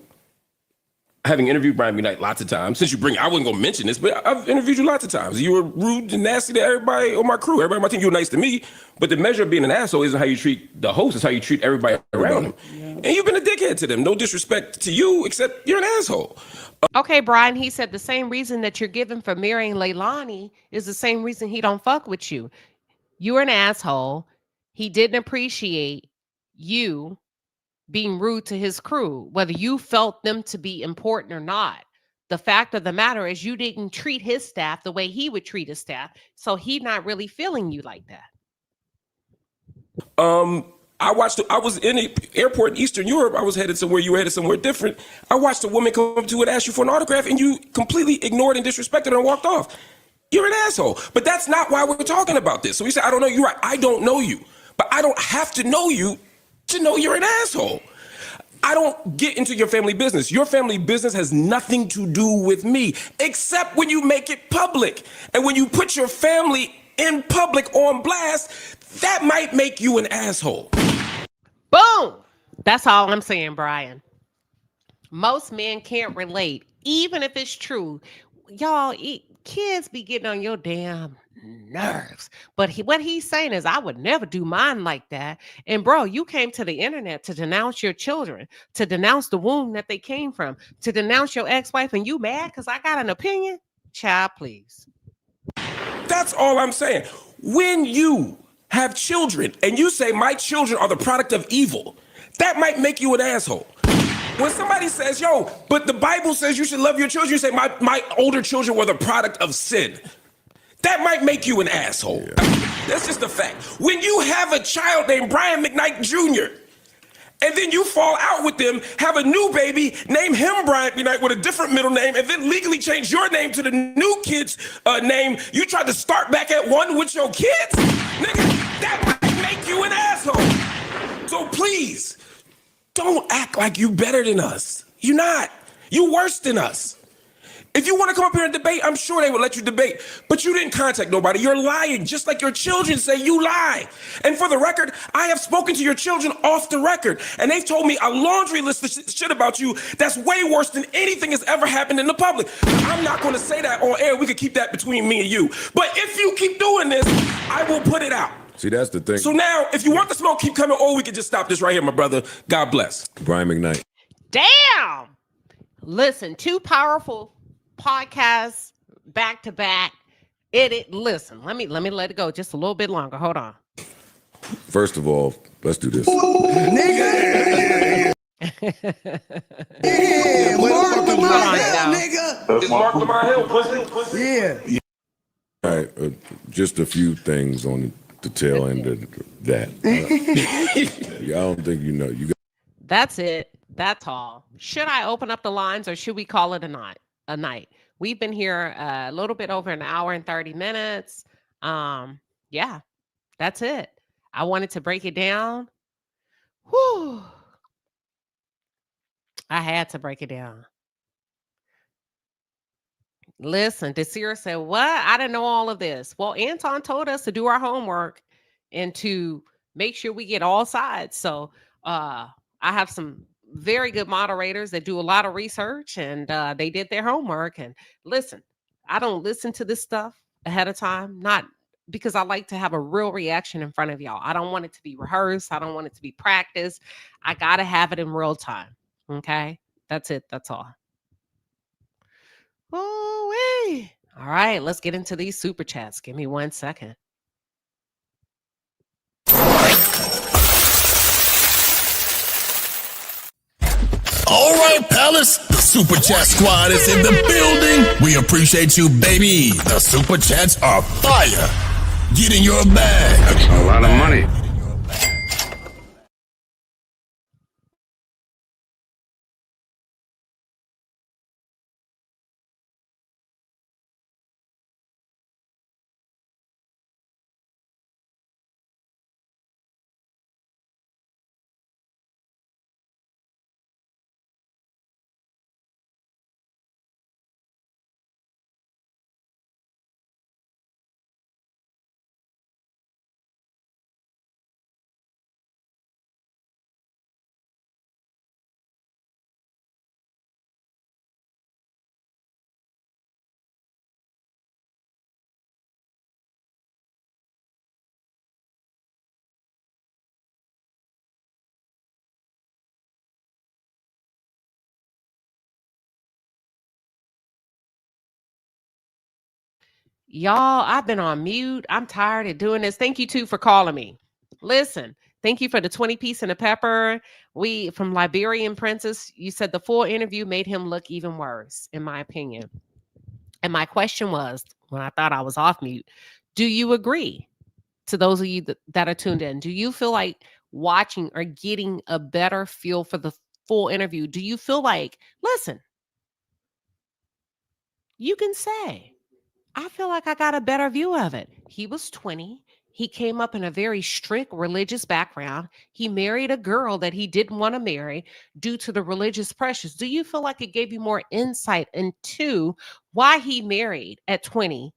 having interviewed Brian McKnight lots of times. Since you bring, I wasn't gonna mention this, but I've interviewed you lots of times. You were rude and nasty to everybody on my crew. Everybody on my team, you were nice to me. But the measure of being an asshole isn't how you treat the host, it's how you treat everybody around him. Yeah. And you've been a dickhead to them. No disrespect to you, except you're an asshole. Okay, Brian, he said the same reason that you're giving for marrying Leilani is the same reason he don't fuck with you. You're an asshole. He didn't appreciate you being rude to his crew, whether you felt them to be important or not. The fact of the matter is you didn't treat his staff the way he would treat his staff, so he not really feeling you like that. I was in an airport in Eastern Europe. I was headed somewhere. You were headed somewhere different. I watched a woman come up to you and ask you for an autograph, and you completely ignored and disrespected her and walked off. You're an asshole. But that's not why we're talking about this. So he said, I don't know. You're right. I don't know you. But I don't have to know you to know you're an asshole. I don't get into your family business. Your family business has nothing to do with me, except when you make it public. And when you put your family in public on blast, that might make you an asshole. Boom! That's all I'm saying, Brian. Most men can't relate, even if it's true. Y'all, kids be getting on your damn nerves. But what he's saying is, I would never do mine like that. And bro, you came to the internet to denounce your children, to denounce the womb that they came from, to denounce your ex-wife, and you mad because I got an opinion? Child, please. That's all I'm saying. When you have children and you say my children are the product of evil, that might make you an asshole. When somebody says, yo, but the Bible says you should love your children, you say my older children were the product of sin. That might make you an asshole. That's just a fact. When you have a child named Brian McKnight Jr., and then you fall out with them, have a new baby, name him Brian McKnight with a different middle name, and then legally change your name to the new kid's name, you tried to start back at one with your kids? Nigga, that might make you an asshole. So please, don't act like you better than us. You're not. You're worse than us. If you want to come up here and debate, I'm sure they would let you debate. But you didn't contact nobody. You're lying, just like your children say you lie. And for the record, I have spoken to your children off the record. And they've told me a laundry list of shit about you that's way worse than anything that's ever happened in the public. I'm not going to say that on air. We could keep that between me and you. But if you keep doing this, I will put it out. See, that's the thing. So now, if you want the smoke, keep coming, or we can just stop this right here, my brother. God bless. Brian McKnight. Damn! Listen, two powerful podcasts back to back. Listen, let me let it go just a little bit longer. Hold on. First of all, let's do this. Nigga! Yeah, Mark Lamont Hill, nigga! It's Mark Lamont Hill, pussy. Yeah. All right, just a few things on the tail end of that. I don't think you know. That's it. That's all. Should I open up the lines or should we call it a night? a night. We've been here a little bit over an hour and 30 minutes. Yeah, that's it. I wanted to break it down. Whew. I had to break it down. Listen, Desira said, "What? I didn't know all of this." Well, Anton told us to do our homework and to make sure we get all sides. So I have some very good moderators that do a lot of research, and they did their homework. And listen, I don't listen to this stuff ahead of time, not because I like to have a real reaction in front of y'all. I don't want it to be rehearsed. I don't want it to be practiced. I got to have it in real time. Okay? That's it. That's all. Oh, all right, let's get into these super chats. Give me 1 second. All right, Palace, the Super Chat Squad is in the building. We appreciate you, baby. The Super Chats are fire. Get in your bag. That's a lot of money. Y'all, I've been on mute. I'm tired of doing this. Thank you too for calling me. Listen, thank you for the 20 piece and the pepper. We from Liberian Princess, you said the full interview made him look even worse, in my opinion. And my question was, when I thought I was off mute, do you agree? To those of you that are tuned in, do you feel like watching or getting a better feel for the full interview? Do you feel like, listen, you can say, I feel like I got a better view of it. He was 20. He came up in a very strict religious background. He married a girl that he didn't want to marry due to the religious pressures. Do you feel like it gave you more insight into why he married at 20?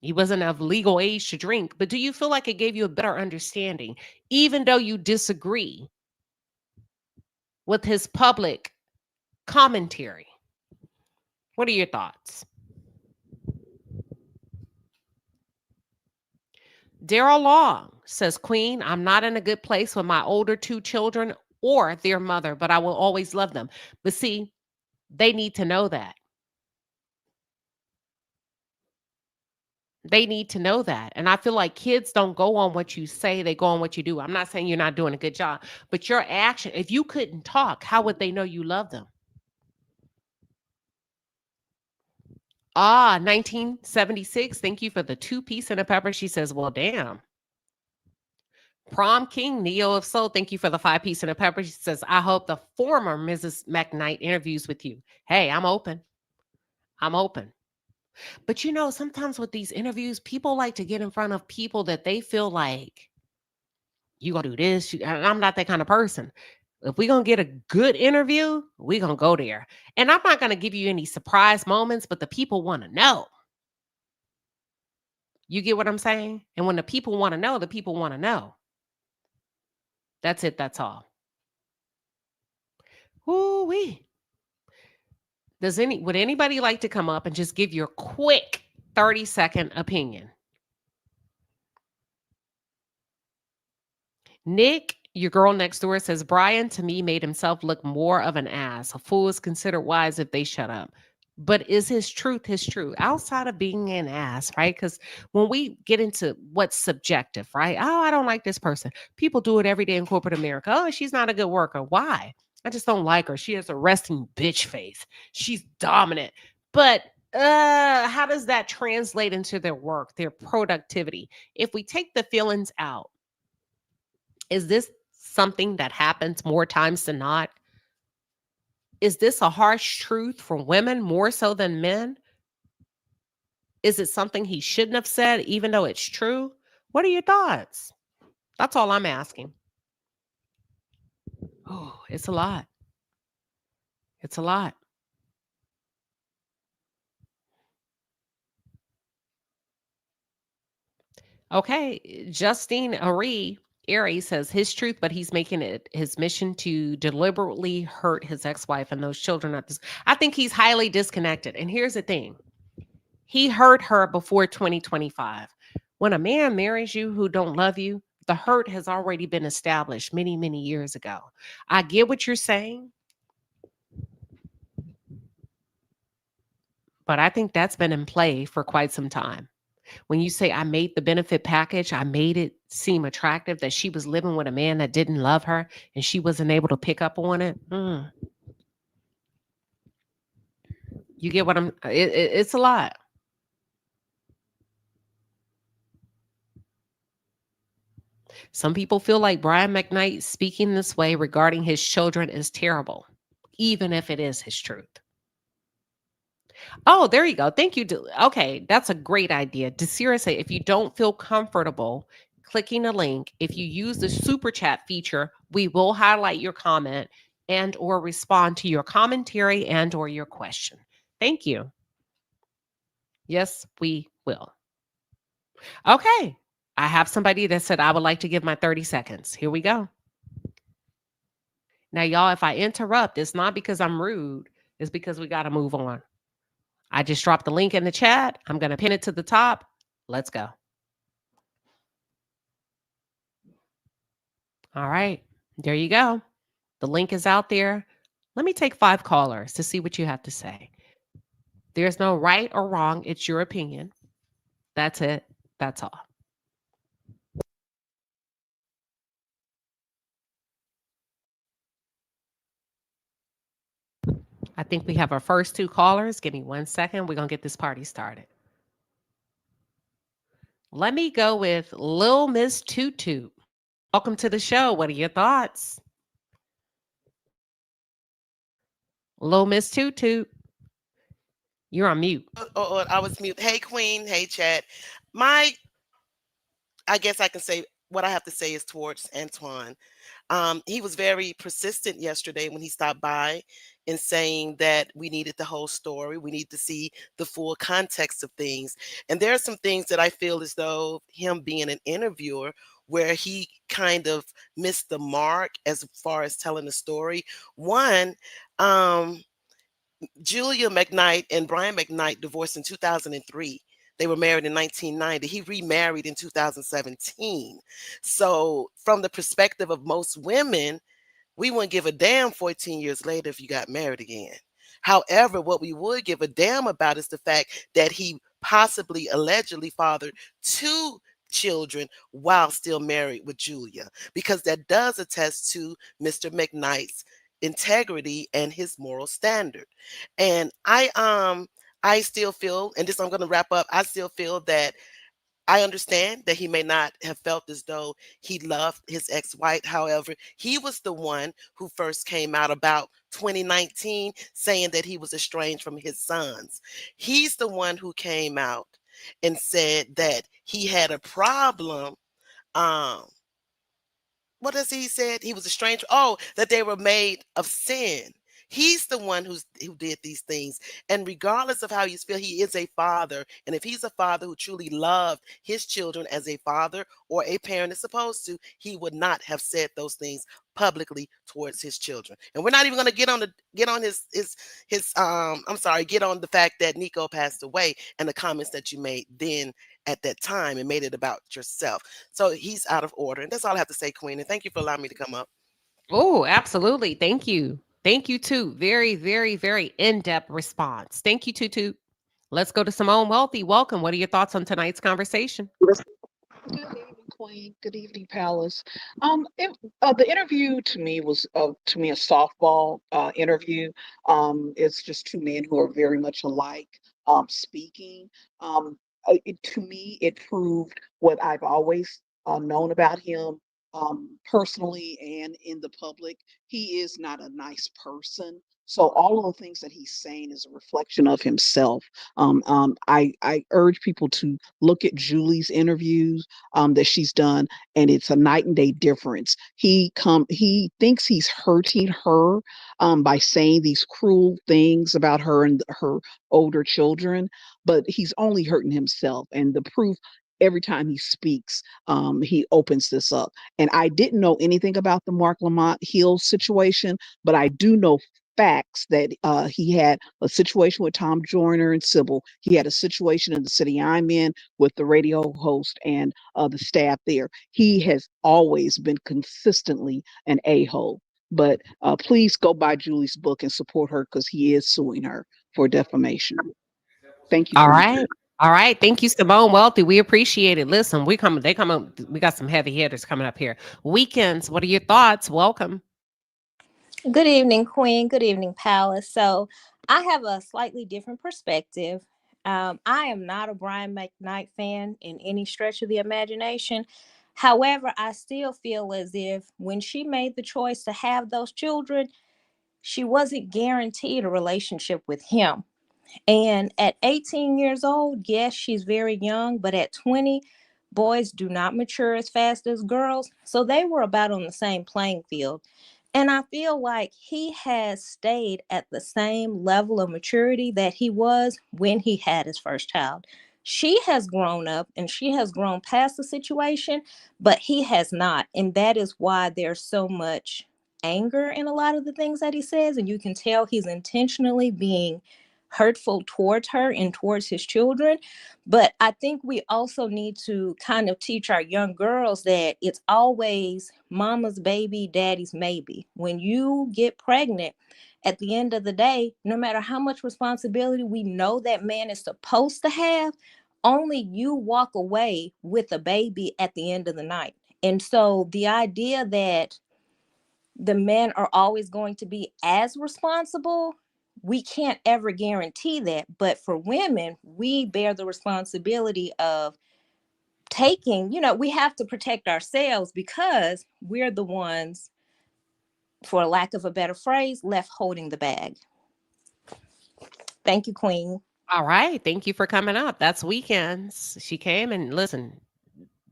He wasn't of legal age to drink, but do you feel like it gave you a better understanding, even though you disagree with his public commentary? What are your thoughts? Daryl Long says, Queen, I'm not in a good place with my older 2 children or their mother, but I will always love them. But see, they need to know that. They need to know that. And I feel like kids don't go on what you say, they go on what you do. I'm not saying you're not doing a good job, but your action, if you couldn't talk, how would they know you love them? 1976. Thank you for the 2 piece and a pepper. She says, well, damn. Prom King, Neo of Soul, thank you for the 5 piece and a pepper. She says, I hope the former Mrs. McKnight interviews with you. Hey, I'm open. I'm open. But you know, sometimes with these interviews, people like to get in front of people that they feel like, you gonna do this. And I'm not that kind of person. If we're going to get a good interview, we're going to go there. And I'm not going to give you any surprise moments, but the people want to know. You get what I'm saying? And when the people want to know, the people want to know. That's it. That's all. Ooh-wee. Would anybody like to come up and just give your quick 30-second opinion? Nick, your girl next door, says, Brian, to me, made himself look more of an ass. A fool is considered wise if they shut up. But is his truth his truth? Outside of being an ass, right? Because when we get into what's subjective, right? Oh, I don't like this person. People do it every day in corporate America. Oh, she's not a good worker. Why? I just don't like her. She has a resting bitch face. She's dominant. But how does that translate into their work, their productivity? If we take the feelings out, is this something that happens more times than not? Is this a harsh truth for women more so than men? Is it something he shouldn't have said, even though it's true? What are your thoughts? That's all I'm asking. Oh, it's a lot. It's a lot. Okay, Justine Ari says his truth, but he's making it his mission to deliberately hurt his ex-wife and those children. I think he's highly disconnected. And here's the thing: he hurt her before 2025. When a man marries you who don't love you, the hurt has already been established many, many years ago. I get what you're saying, but I think that's been in play for quite some time. When you say I made the benefit package, I made it seem attractive that she was living with a man that didn't love her and she wasn't able to pick up on it. You get what it's a lot. Some people feel like Brian McKnight speaking this way regarding his children is terrible, even if it is his truth. Oh, there you go. Thank you. Okay, that's a great idea. Desira say if you don't feel comfortable clicking a link, if you use the super chat feature, we will highlight your comment and or respond to your commentary and or your question. Thank you. Yes, we will. Okay. I have somebody that said I would like to give my 30 seconds. Here we go. Now, y'all, if I interrupt, it's not because I'm rude. It's because we got to move on. I just dropped the link in the chat. I'm going to pin it to the top. Let's go. All right. There you go. The link is out there. Let me take 5 callers to see what you have to say. There's no right or wrong. It's your opinion. That's it. That's all. I think we have our first 2 callers. Give me 1 second. We're going to get this party started. Let me go with Lil Miss Tutu. Welcome to the show. What are your thoughts? Lil Miss Tutu. You're on mute. Oh, I was mute. Hey, Queen. Hey, Chad. I guess I can say what I have to say is towards Antoine. He was very persistent yesterday when he stopped by in saying that we needed the whole story. We need to see the full context of things. And there are some things that I feel as though him being an interviewer, where he kind of missed the mark as far as telling the story. One, Julia McKnight and Brian McKnight divorced in 2003. They were married in 1990. He remarried in 2017. So, from the perspective of most women, we wouldn't give a damn 14 years later if you got married again. However, what we would give a damn about is the fact that he possibly, allegedly fathered 2 children while still married with Julia, because that does attest to Mr. McKnight's integrity and his moral standard. And I still feel, and this I'm going to wrap up, I still feel that I understand that he may not have felt as though he loved his ex-wife. However, he was the one who first came out about 2019 saying that he was estranged from his sons. He's the one who came out and said that he had a problem. What does he said? He was estranged. Oh, that they were made of sin. He's the one who did these things. And regardless of how you feel, he is a father. And if he's a father who truly loved his children as a father or a parent is supposed to, he would not have said those things publicly towards his children. And we're not even going to get on the fact that Nico passed away and the comments that you made then at that time and made it about yourself. So he's out of order. And that's all I have to say, Queen. And thank you for allowing me to come up. Oh, absolutely. Thank you. Thank you, too. Very, very, very in-depth response. Thank you, Tutu. Let's go to Simone Wealthy. Welcome. What are your thoughts on tonight's conversation? Good evening, Queen. Good evening, Palace. The interview to me was a softball interview. It's just 2 men who are very much alike speaking. To me, it proved what I've always known about him personally and in the public. He is not a nice person. So all of the things that he's saying is a reflection of himself. I urge people to look at Julie's interviews that she's done, and it's a night and day difference. He thinks he's hurting her by saying these cruel things about her and her older children, but he's only hurting himself. And the proof, every time he speaks, he opens this up. And I didn't know anything about the Mark Lamont Hill situation, but I do know facts that he had a situation with Tom Joyner and Sybil. He had a situation in the city I'm in with the radio host and the staff there. He has always been consistently an a-hole. But please go buy Julie's book and support her because he is suing her for defamation. Thank you All for right. All right. Thank you, Simone Wealthy. We appreciate it. Listen, they come up, we got some heavy hitters coming up here. Weekends, what are your thoughts? Welcome. Good evening, Queen. Good evening, Palace. So I have a slightly different perspective. I am not a Brian McKnight fan in any stretch of the imagination. However, I still feel as if when she made the choice to have those children, she wasn't guaranteed a relationship with him. And at 18 years old, yes, she's very young, but at 20, boys do not mature as fast as girls. So they were about on the same playing field. And I feel like he has stayed at the same level of maturity that he was when he had his first child. She has grown up and she has grown past the situation, but he has not. And that is why there's so much anger in a lot of the things that he says. And you can tell he's intentionally being hurtful towards her and towards his children. But I think we also need to kind of teach our young girls that it's always mama's baby, daddy's maybe. When you get pregnant, at the end of the day, no matter how much responsibility we know that man is supposed to have, only you walk away with a baby at the end of the night. And so the idea that the men are always going to be as responsible, we can't ever guarantee that. But for women, we bear the responsibility of taking, we have to protect ourselves because we're the ones, for lack of a better phrase, left holding the bag. Thank you, Queen. All right. Thank you for coming up. That's Weekends. She came and listen,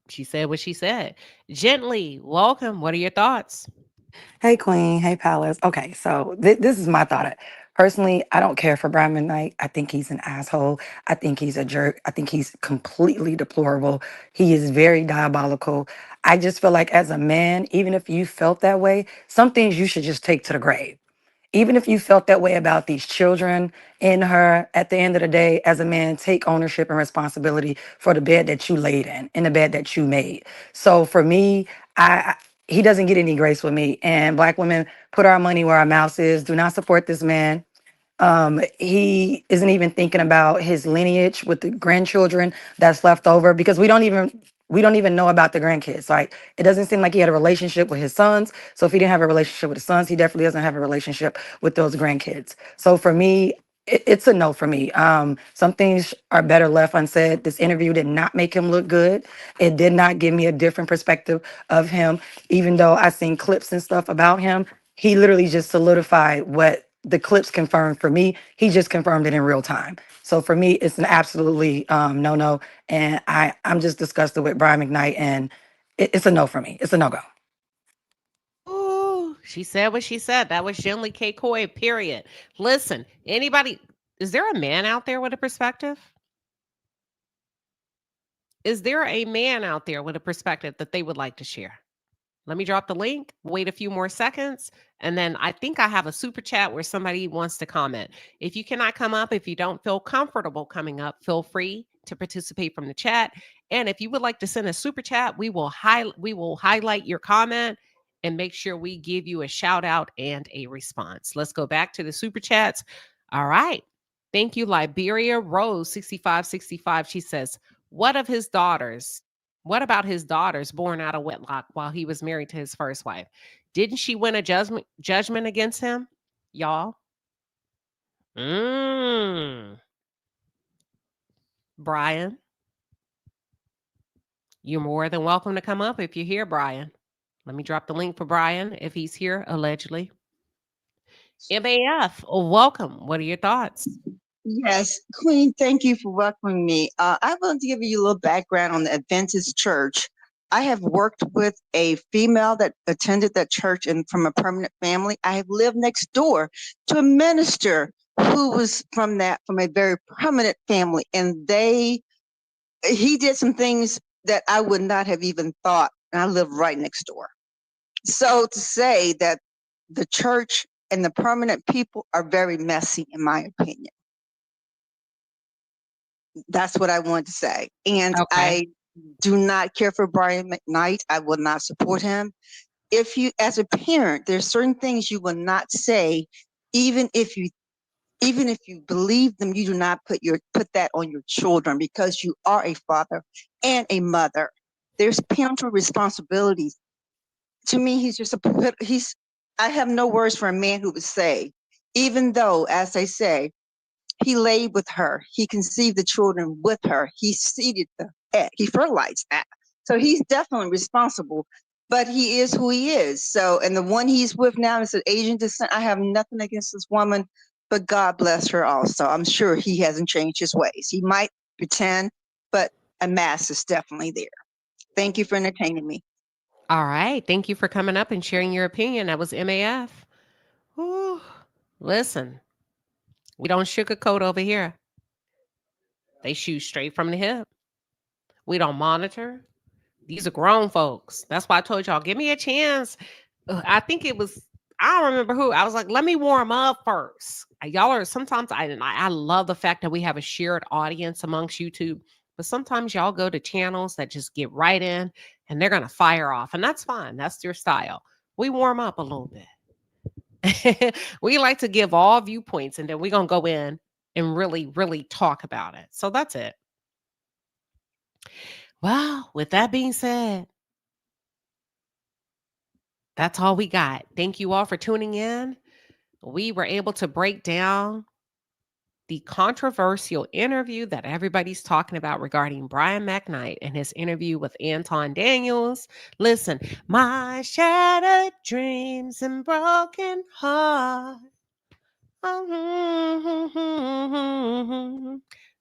she said what she said. Gently, welcome. What are your thoughts? Hey, Queen. Hey, Palace. Okay, so this is my thought. Personally, I don't care for Brian McKnight. I think he's an asshole. I think he's a jerk. I think he's completely deplorable. He is very diabolical. I just feel like as a man, even if you felt that way, some things you should just take to the grave. Even if you felt that way about these children in her, at the end of the day, as a man, take ownership and responsibility for the bed that you laid in the bed that you made. So for me, he doesn't get any grace with me. And Black women, put our money where our mouth is. Do not support this man. He isn't even thinking about his lineage with the grandchildren that's left over because we don't even know about the grandkids. Like, it doesn't seem like he had a relationship with his sons. So if he didn't have a relationship with his sons, he definitely doesn't have a relationship with those grandkids. So for me, it's a no for me. Some things are better left unsaid. This interview did not make him look good. It did not give me a different perspective of him, even though I seen clips and stuff about him. He literally just solidified what the clips confirmed for me. He just confirmed it in real time. So for me, it's an absolutely no. And I'm just disgusted with Brian McKnight, and it's a no for me. It's a no-go. Ooh, she said what she said. That was Gently K. Coy, period. Listen, anybody, is there a man out there with a perspective? Is there a man out there with a perspective that they would like to share? Let me drop the link, wait a few more seconds, and then I think I have a super chat where somebody wants to comment. If you cannot come up, if you don't feel comfortable coming up, feel free to participate from the chat. And if you would like to send a super chat, we will highlight your comment and make sure we give you a shout out and a response. Let's go back to the super chats. All right. Thank you, Liberia Rose 6565. She says, what of his daughters? What about his daughters born out of wedlock while he was married to his first wife? Didn't she win a judgment against him? Y'all? Brian, you're more than welcome to come up if you're here, Brian. Let me drop the link for Brian if he's here, allegedly. MAF, welcome. What are your thoughts? Yes, Queen, thank you for welcoming me. I want to give you a little background on the Adventist Church. I have worked with a female that attended that church and from a permanent family. I have lived next door to a minister who was from a very prominent family, and he did some things that I would not have even thought, and I live right next door. So to say that the church and the permanent people are very messy, in my opinion. That's what I want to say. And Okay. I do not care for Brian McKnight. I will not support him. If you, as a parent, there's certain things you will not say, even if you believe them, you do not put that on your children, because you are a father and a mother. There's parental responsibilities. To me, I have no words for a man who would say, even though, as I say, he laid with her, he conceived the children with her, he seeded the egg, he fertilized that. So he's definitely responsible, but he is who he is. So, and the one he's with now is an Asian descent. I have nothing against this woman, but God bless her also. I'm sure he hasn't changed his ways. He might pretend, but a mask is definitely there. Thank you for entertaining me. All right. Thank you for coming up and sharing your opinion. That was MAF. Whew. Listen, we don't sugarcoat over here. They shoot straight from the hip. We don't monitor. These are grown folks. That's why I told y'all, give me a chance. I think it was, I don't remember who. I was like, let me warm up first. Y'all are sometimes, I love the fact that we have a shared audience amongst YouTube, but sometimes y'all go to channels that just get right in and they're going to fire off. And that's fine. That's their style. We warm up a little bit. We like to give all viewpoints and then we're going to go in and really, really talk about it. So that's it. Well, with that being said, that's all we got. Thank you all for tuning in. We were able to break down the controversial interview that everybody's talking about regarding Brian McKnight and his interview with Anton Daniels. Listen, my shattered dreams and broken heart.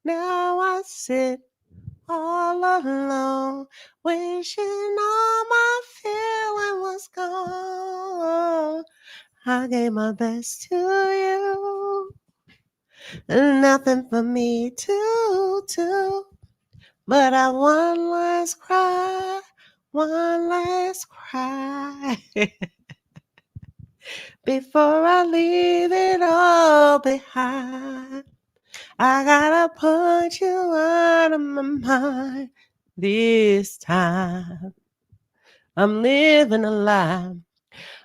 Now I sit all alone, wishing all my feeling was gone. I gave my best to you, nothing for me to do, but I one last cry, before I leave it all behind. I gotta put you out of my mind this time. I'm living a lie.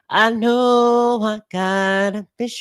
I know I gotta be strong.